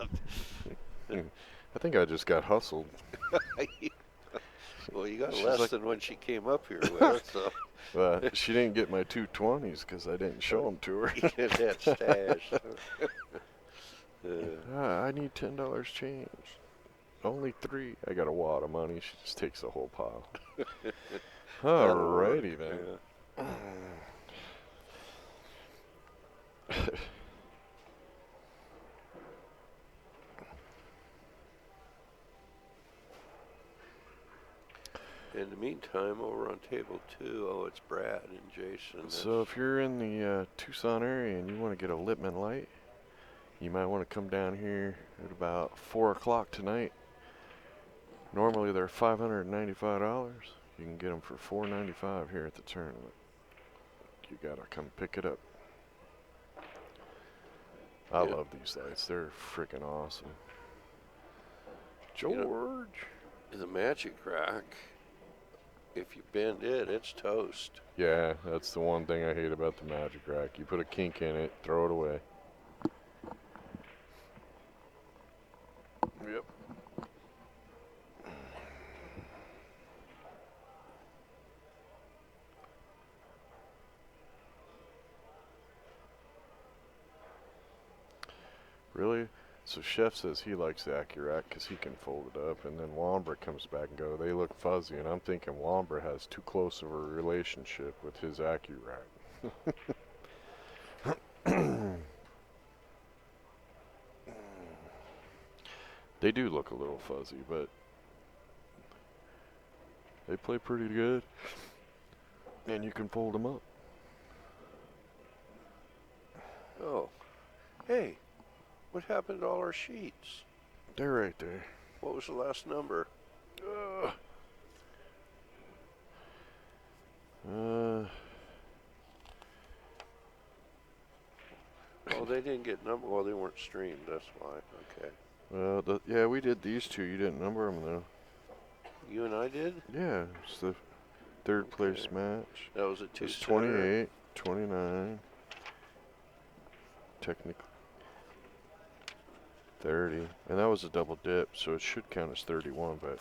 I think I just got hustled. Well, you got She's less like, than when she came up here with, so. she didn't get my 220s because I didn't show them to her. You get that stash. I need $10 change. Only 3. I got a wad of money. She just takes the whole pile. Alrighty then. Yeah. In the meantime, over on table 2, it's Brad and Jason. So if you're in the Tucson area and you want to get a Lippmann Light, you might want to come down here at about 4 o'clock tonight. Normally they're $595. You can get them for $495 here at the tournament. You gotta come pick it up. I love these lights. They're freaking awesome. George. You know, the Magic Rack, if you bend it, it's toast. Yeah, that's the one thing I hate about the Magic Rack. You put a kink in it, throw it away. Yep. Really? So Chef says he likes the AccuRack because he can fold it up, and then Wambra comes back and go, they look fuzzy, and I'm thinking Wambra has too close of a relationship with his AccuRack. They do look a little fuzzy, but they play pretty good, and you can fold them up. Oh, hey, what happened to all our sheets? They're right there. What was the last number? Oh, they didn't get number. Well, they weren't streamed. That's why. Okay. Yeah, we did these two. You didn't number them though. You and I did? Yeah, it's the third place match. That was a 2 It's 28, 29, technically 30, and that was a double dip, so it should count as 31, but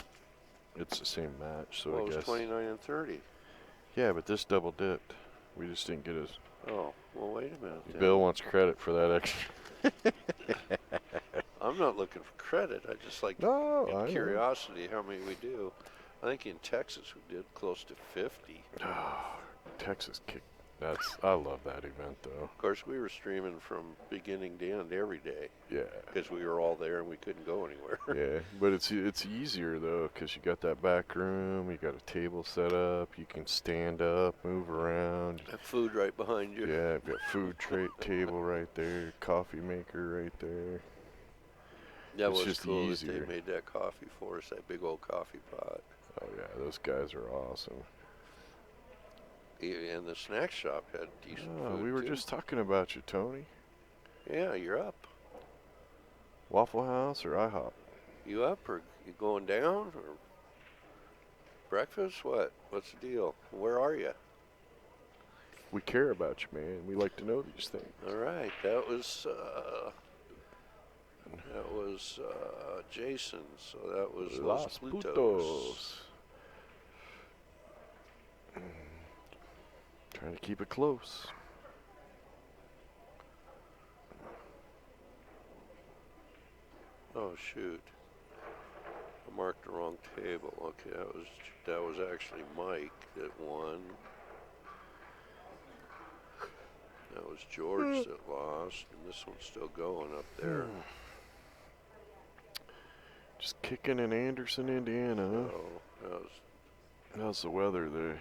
it's the same match, so well, I guess. It was 29 and 30. Yeah, but this double dipped. We just didn't get his. Oh, well, wait a minute. Bill wants credit for that extra. I'm not looking for credit. I just like curiosity how many we do. I think in Texas we did close to 50. Texas kicked. I love that event though. Of course, we were streaming from beginning to end every day. Yeah. Because we were all there and we couldn't go anywhere. Yeah, but it's easier though because you got that back room, you got a table set up, you can stand up, move around. Have food right behind you. Yeah, I've got food table right there, coffee maker right there. That it's was just cool easier. that they made that coffee for us, that big old coffee pot. Oh yeah, those guys are awesome. And the snack shop had decent food, we were too. just talking about you, Tony. Yeah, you're up. Waffle House or IHOP? You up or you going down or breakfast? What? What's the deal? Where are you? We care about you, man. We like to know these things. All right, that was Jason. So that was Los Putos. Trying to keep it close. Oh shoot! I marked the wrong table. Okay, that was actually Mike that won. That was George that lost, and this one's still going up there. Just kicking in Anderson, Indiana. Oh, how's the weather there?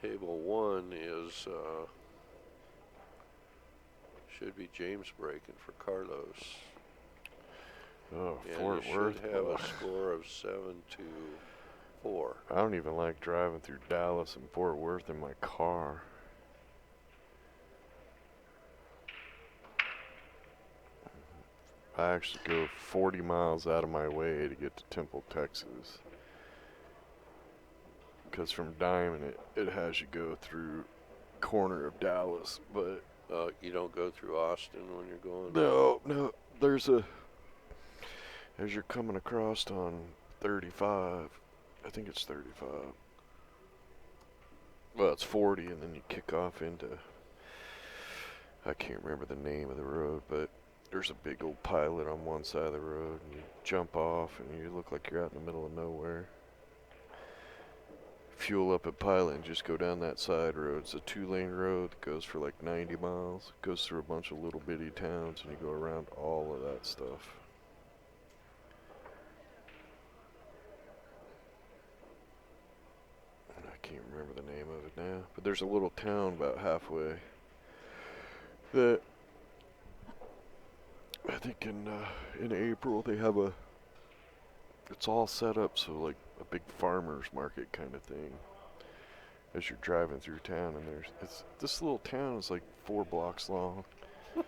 Table 1 is should be James breaking for Carlos. Oh, and Fort Worth should have a score of 7-4. I don't even like driving through Dallas and Fort Worth in my car. I actually go 40 miles out of my way to get to Temple, Texas. Because from Diamond, it has you go through corner of Dallas, but you don't go through Austin when you're going? No. There's as you're coming across on 35, I think it's 35. Well, it's 40, and then you kick off into, I can't remember the name of the road, but there's a big old pilot on one side of the road, and you jump off, and you look like you're out in the middle of nowhere. Fuel up at Pilot and just go down that side road. It's a 2-lane road that goes for like 90 miles. It goes through a bunch of little bitty towns, and you go around all of that stuff. I can't remember the name of it now, but there's a little town about halfway that I think in April they have a. It's all set up so like a big farmers market kind of thing. As you're driving through town, and this little town is like 4 blocks long. But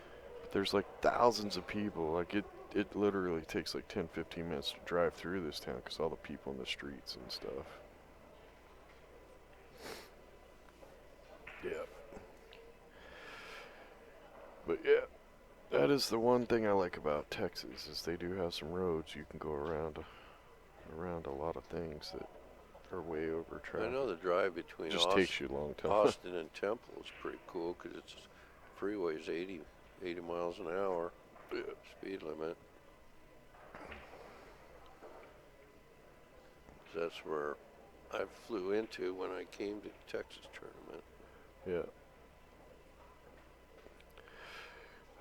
there's like thousands of people. Like it literally takes like 10-15 minutes to drive through this town because all the people in the streets and stuff. Yeah. But yeah, that is the one thing I like about Texas is they do have some roads you can go around a lot of things that are way over traffic. I know the drive between Just takes you a long time. Austin and Temple is pretty cool because it's freeway's 80 miles an hour speed limit. That's where I flew into when I came to the Texas tournament. Yeah.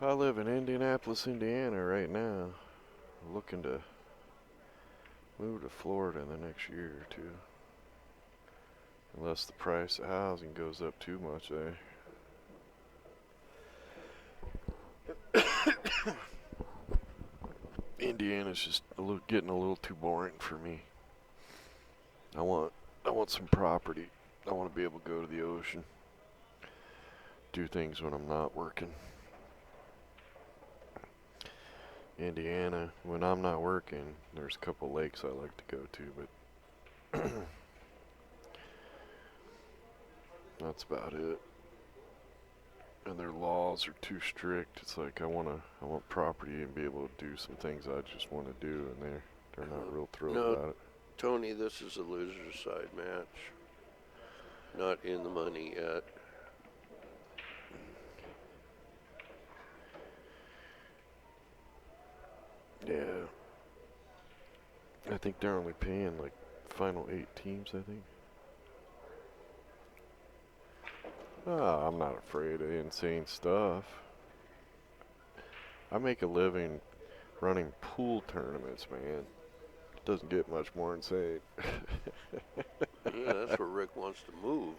I live in Indianapolis, Indiana right now. I'm looking to move to Florida in the next year or two. Unless the price of housing goes up too much, Indiana's just getting a little too boring for me. I want some property. I want to be able to go to the ocean. Do things when I'm not working. Indiana, when I'm not working, there's a couple lakes I like to go to, but that's about it. And their laws are too strict. It's like I want property and be able to do some things I just want to do, and they're not real thrilled about it. Tony, this is a loser's side match. Not in the money yet. Yeah. I think they're only paying like final 8 teams, I think. I'm not afraid of insane stuff. I make a living running pool tournaments, man. It doesn't get much more insane. Yeah, that's where Rick wants to move.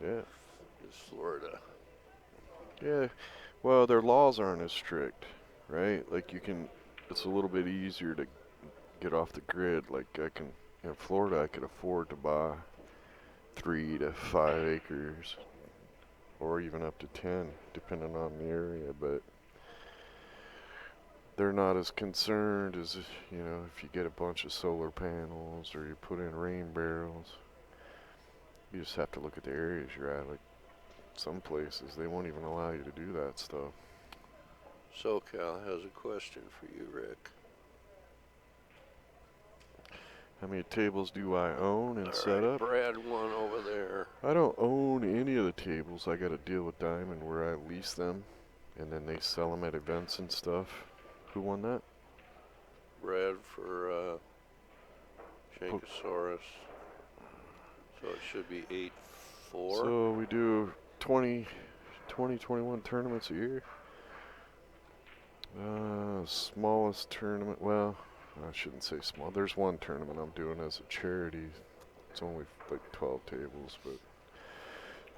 Yeah. Is Florida. Yeah. Well, their laws aren't as strict, right? Like it's a little bit easier to get off the grid. Like in Florida, I could afford to buy 3 to 5 acres, or even up to 10, depending on the area. But they're not as concerned as if you get a bunch of solar panels or you put in rain barrels. You just have to look at the areas you're at. Like some places, they won't even allow you to do that stuff. SoCal has a question for you, Rick. How many tables do I own and set up? Brad won over there. I don't own any of the tables. I got a deal with Diamond where I lease them, and then they sell them at events and stuff. Who won that? Brad for Shankasaraus. So it should be 8-4. So we do 21 tournaments a year. Smallest tournament, well, I shouldn't say small. There's one tournament I'm doing as a charity. It's only like 12 tables, but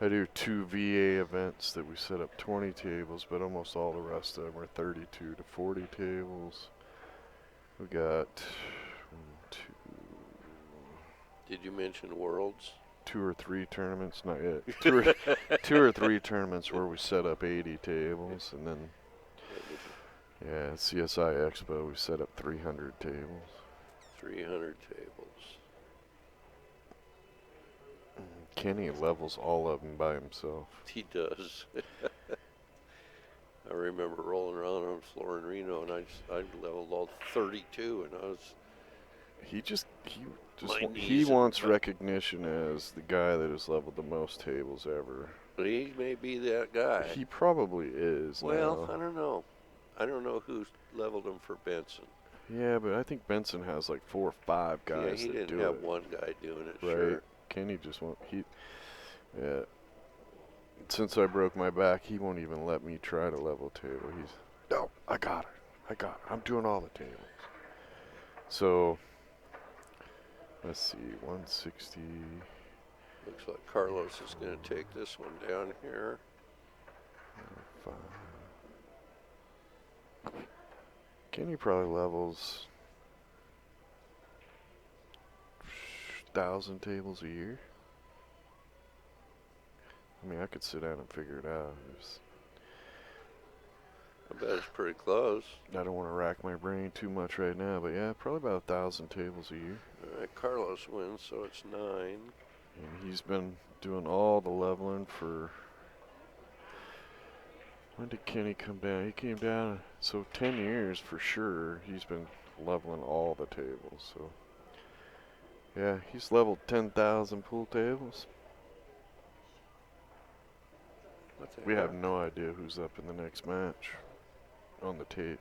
I do 2 VA events that we set up 20 tables, but almost all the rest of them are 32 to 40 tables. We got 2. Did you mention Worlds? 2 or 3 tournaments, not yet. 2 or 3 tournaments where we set up 80 tables, and then CSI Expo, we set up 300 tables. 300 tables. Kenny levels all of them by himself. He does. I remember rolling around on the floor in Reno, and I leveled all 32, and he just My he knees wants are recognition as the guy that has leveled the most tables ever. He may be that guy. He probably is Well, now. I don't know. I don't know who's leveled him for Benson. Yeah, but I think Benson has like 4 or 5 guys Yeah, he that didn't do have it. one guy doing it, Right? sure. Kenny just won't. Yeah. Since I broke my back, he won't even let me try to level table. No, I got it. I'm doing all the tables. So, let's see, 160. Looks like Carlos is going to take this one down here. 5. Kenny probably levels 1,000 tables a year. I mean, I could sit down and figure it out. I bet it's pretty close. I don't want to rack my brain too much right now, but yeah, probably about 1,000 tables a year. All right, Carlos wins, so it's 9. And he's been doing all the leveling for... When did Kenny come down? He came down, so 10 years for sure. He's been leveling all the tables, so... Yeah, he's leveled 10,000 pool tables. We have no idea who's up in the next match on the tape.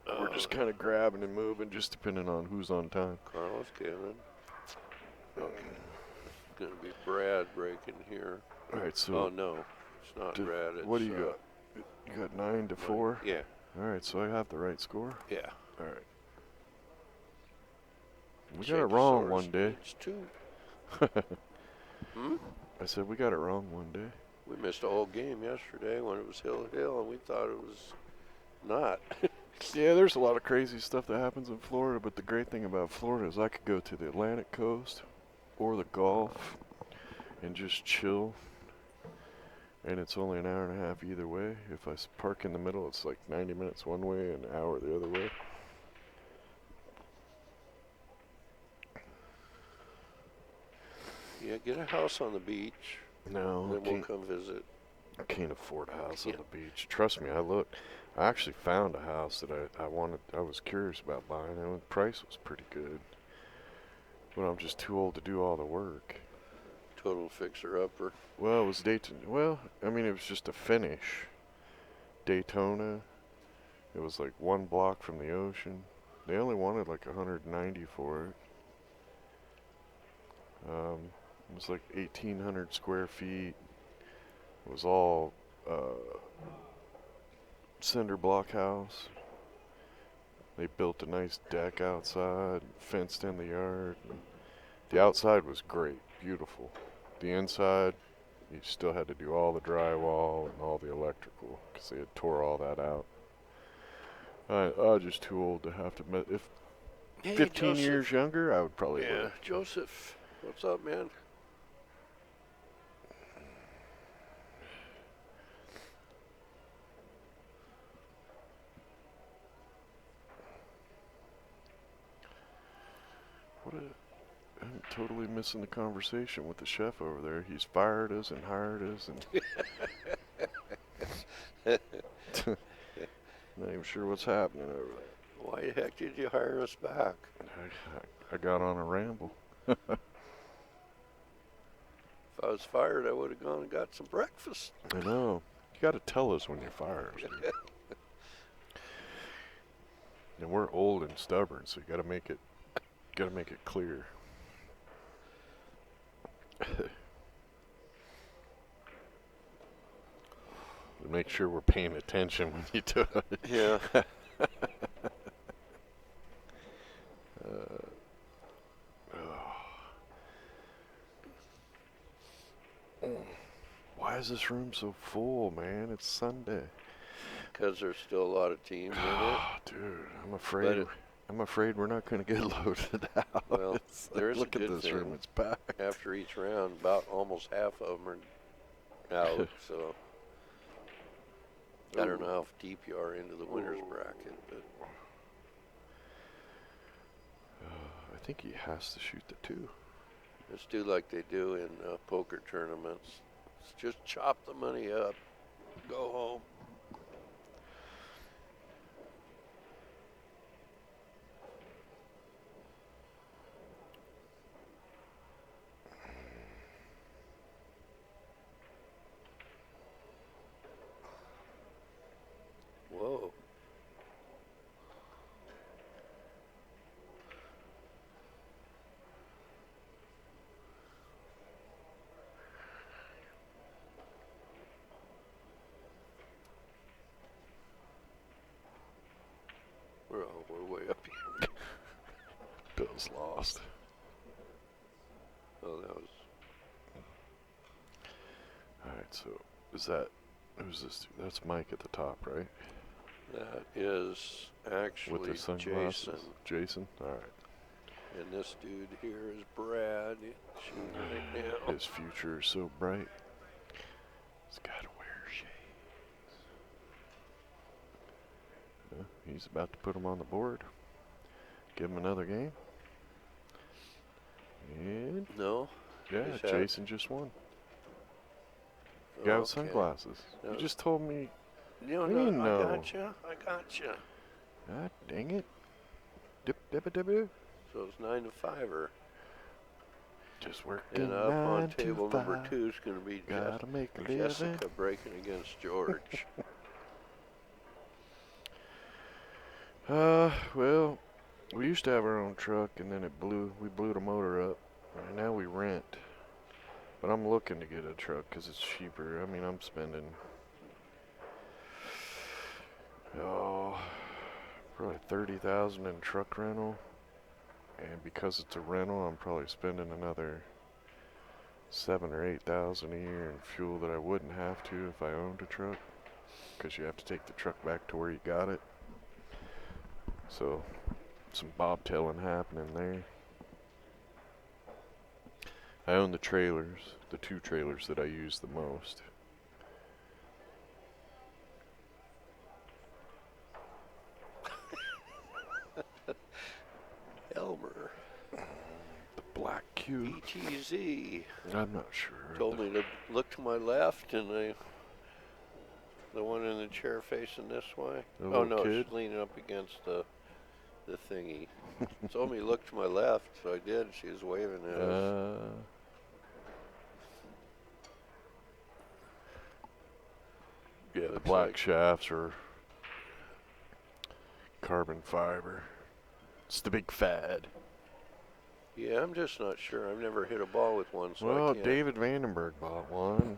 Yeah. We're just kind of grabbing and moving, just depending on who's on time. Carlos Kevin. Okay. It's going to be Brad breaking here. All right, so... Oh, no. It's not Brad. It's, what do you got? You got 9 to 4? Yeah. All right, so I have the right score? Yeah. All right. We got it wrong one day. It's 2. I said we got it wrong one day. We missed a whole game yesterday when it was Hill, and we thought it was not. Yeah, there's a lot of crazy stuff that happens in Florida, but the great thing about Florida is I could go to the Atlantic coast or the Gulf and just chill. And it's only an hour and a half either way. If I park in the middle, it's like 90 minutes one way and an hour the other way. Yeah, get a house on the beach. No, then we'll come visit. I can't afford a house on the beach. Trust me, I actually found a house that I was curious about buying, and the price was pretty good. But I'm just too old to do all the work. Total fixer-upper. Well, it was Daytona. Well, I mean, it was just a finish. Daytona. It was like 1 block from the ocean. They only wanted like 190 for it. It was like 1,800 square feet. It was all cinder block house. They built a nice deck outside, fenced in the yard. The outside was great, beautiful. The inside, you still had to do all the drywall and all the electrical because they had tore all that out. I'm just too old to have to. If 15 Joseph. years younger, I would probably. Yeah, Joseph, what's up, man? I'm totally missing the conversation with the chef over there. He's fired us and hired us, and not even sure what's happening over there. Why the heck did you hire us back? I got on a ramble. If I was fired, I would have gone and got some breakfast. I know. You got to tell us when you're fired. And we're old and stubborn, so you got to make it clear. Make sure we're paying attention when you do it. Yeah. Why is this room so full, man? It's Sunday. Because there's still a lot of teams in it. Oh, dude, I'm afraid we're not going to get loaded out. Well, there's look a good at this thing. room; it's packed. After each round, about almost half of them are out. So I don't know how deep you are into the winners bracket, but I think he has to shoot the 2. let's do like they do in poker tournaments. Let's just chop the money up, go home. Whoa. We're way up here. Bill's lost. Oh, that was. Alright, so who's this dude? That's Mike at the top, right? That is actually With the sunglasses. Jason. Jason? Alright. And this dude here is Brad. Shooting right now. His future is so bright. He's gotta wear shades. He's about to put him on the board. Give him another game. And No? yeah, Jason just won. Guy with sunglasses. No. You just told me. No, no. I gotcha. God dang it. Dip. So it's 9 to 5-er. Just working. And up on 9 to table 5. number 2 is going to be Gotta make a living. Jessica breaking against George. Well, we used to have our own truck, and then we blew the motor up, and now we rent. But I'm looking to get a truck because it's cheaper. I mean, I'm spending, probably $30,000 in truck rental, and because it's a rental, I'm probably spending another $7,000 or $8,000 a year in fuel that I wouldn't have to if I owned a truck, because you have to take the truck back to where you got it. So, some bobtailing happening there. I own the trailers, the 2 trailers that I use the most. Elmer. The black cube. ETZ. I'm not sure. Told me to look to my left, and the one in the chair facing this way. The little kid? She's leaning up against the thingy. Told me to look to my left, so I did. She was waving at us. Yeah, the black shafts are carbon fiber. It's the big fad. Yeah, I'm just not sure. I've never hit a ball with one, so Well, I can't. David Vandenberg bought one,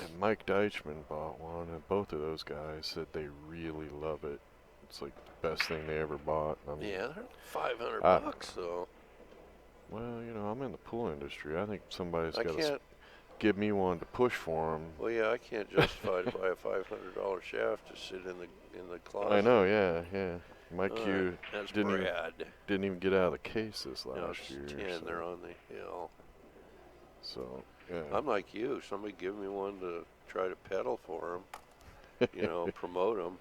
and Mike Deichman bought one, and both of those guys said they really love it. It's like the best thing they ever bought. I mean, Yeah, they're $500, so. Well, you know, I'm in the pool industry. I think somebody's I got to can't. give me one to push for them. Well, yeah, I can't justify to buy a $500 shaft to sit in the closet. I know, yeah. My cue That's didn't Brad. even get out of the case this last year. 10. So. They're on the hill. So, yeah. I'm like you. Somebody give me one to try to pedal for them. You know, promote them.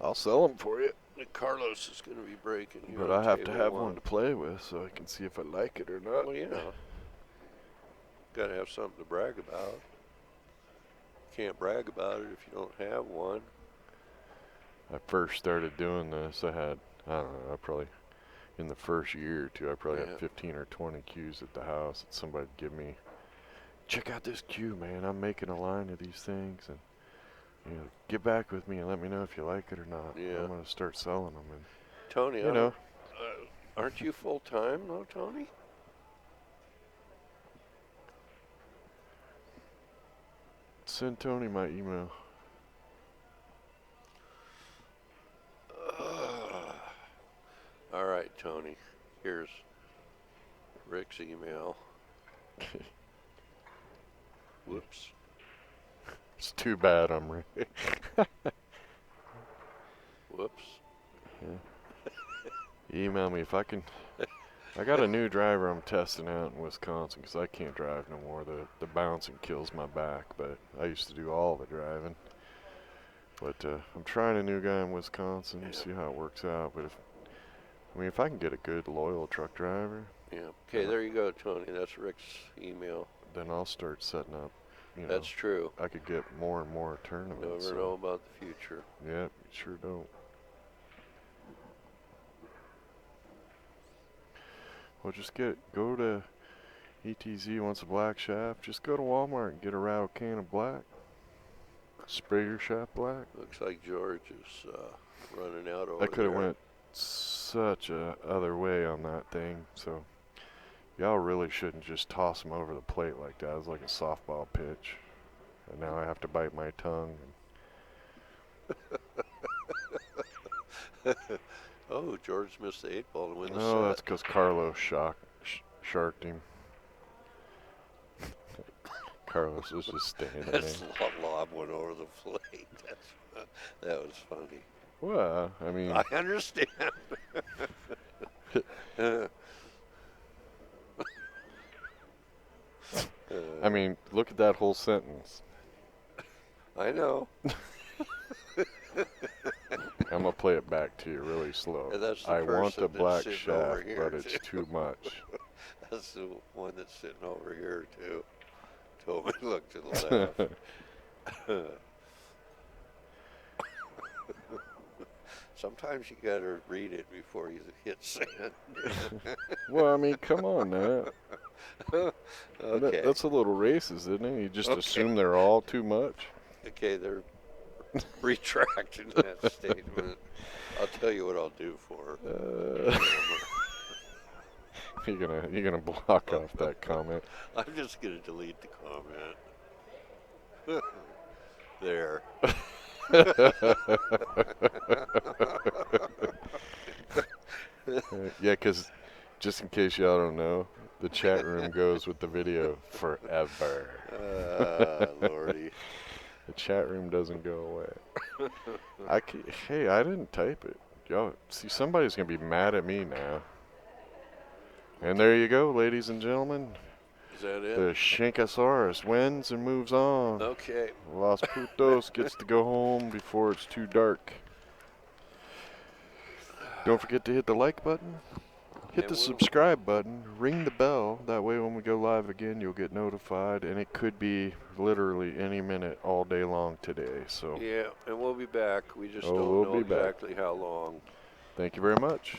I'll sell them for you. Carlos is going to be breaking. But I have to have one to play with so I can see if I like it or not. Well, yeah. Got to have something to brag about. Can't brag about it if you don't have one. I first started doing this, I had, I don't know, I probably, in the first year or two, I probably had 15 or 20 cues at the house that somebody'd give me. Check out this cue, man. I'm making a line of these things, and you know, get back with me and let me know if you like it or not. Yeah. I'm gonna start selling them. And Tony, you know, aren't you full time though, Tony? send Tony my email. All right, Tony. Here's Rick's email. Whoops. It's too bad I'm Rick. Whoops. Yeah. Email me if I can. I got a new driver I'm testing out in Wisconsin because I can't drive no more. The bouncing kills my back, but I used to do all the driving. But I'm trying a new guy in Wisconsin and see how it works out. But if I can get a good, loyal truck driver. Yeah. Okay, there you go, Tony. That's Rick's email. Then I'll start setting up. You know, That's true. I could get more and more tournaments. Never know about the future. Yeah, you sure don't. Well, just go to ETZ wants a black shaft. Just go to Walmart and get a rattle can of black. Spray your shaft black. Looks like George is running out over I could have there. went such a other way on that thing. So y'all really shouldn't just toss them over the plate like that. It was like a softball pitch. And now I have to bite my tongue. Oh, George missed the 8-ball to win the Oh, set. that's because Carlos sharked him. Carlos was just standing there. That's lob went over the plate. That was funny. Well, I mean, I understand. I mean, look at that whole sentence. I know. I'm gonna play it back to you really slow. And that's the I want person a that's black sitting over shaft, here, but it's too. too much. That's the one that's sitting over here, too. Told me to look to the left. Sometimes you gotta read it before you hit send. Well, I mean, come on now. Okay. That's a little racist, isn't it? You just Okay. assume they're all too much. Okay, they're retracting that statement. I'll tell you what I'll do for her. You're gonna block off that comment. I'm just gonna delete the comment. There. Yeah, because just in case y'all don't know, the chat room goes with the video forever. Lordy. The chat room doesn't go away. Hey, I didn't type it. Y'all, see, somebody's going to be mad at me now. And there you go, ladies and gentlemen. Is that it? The Shankasaraus wins and moves on. Okay. Los Putos gets to go home before it's too dark. Don't forget to hit the like button. Hit the subscribe button. Ring the bell. That way when we go live again, you'll get notified. And it could be literally any minute all day long today. So Yeah, and we'll be back. We just we'll don't know be back. exactly how long. Thank you very much.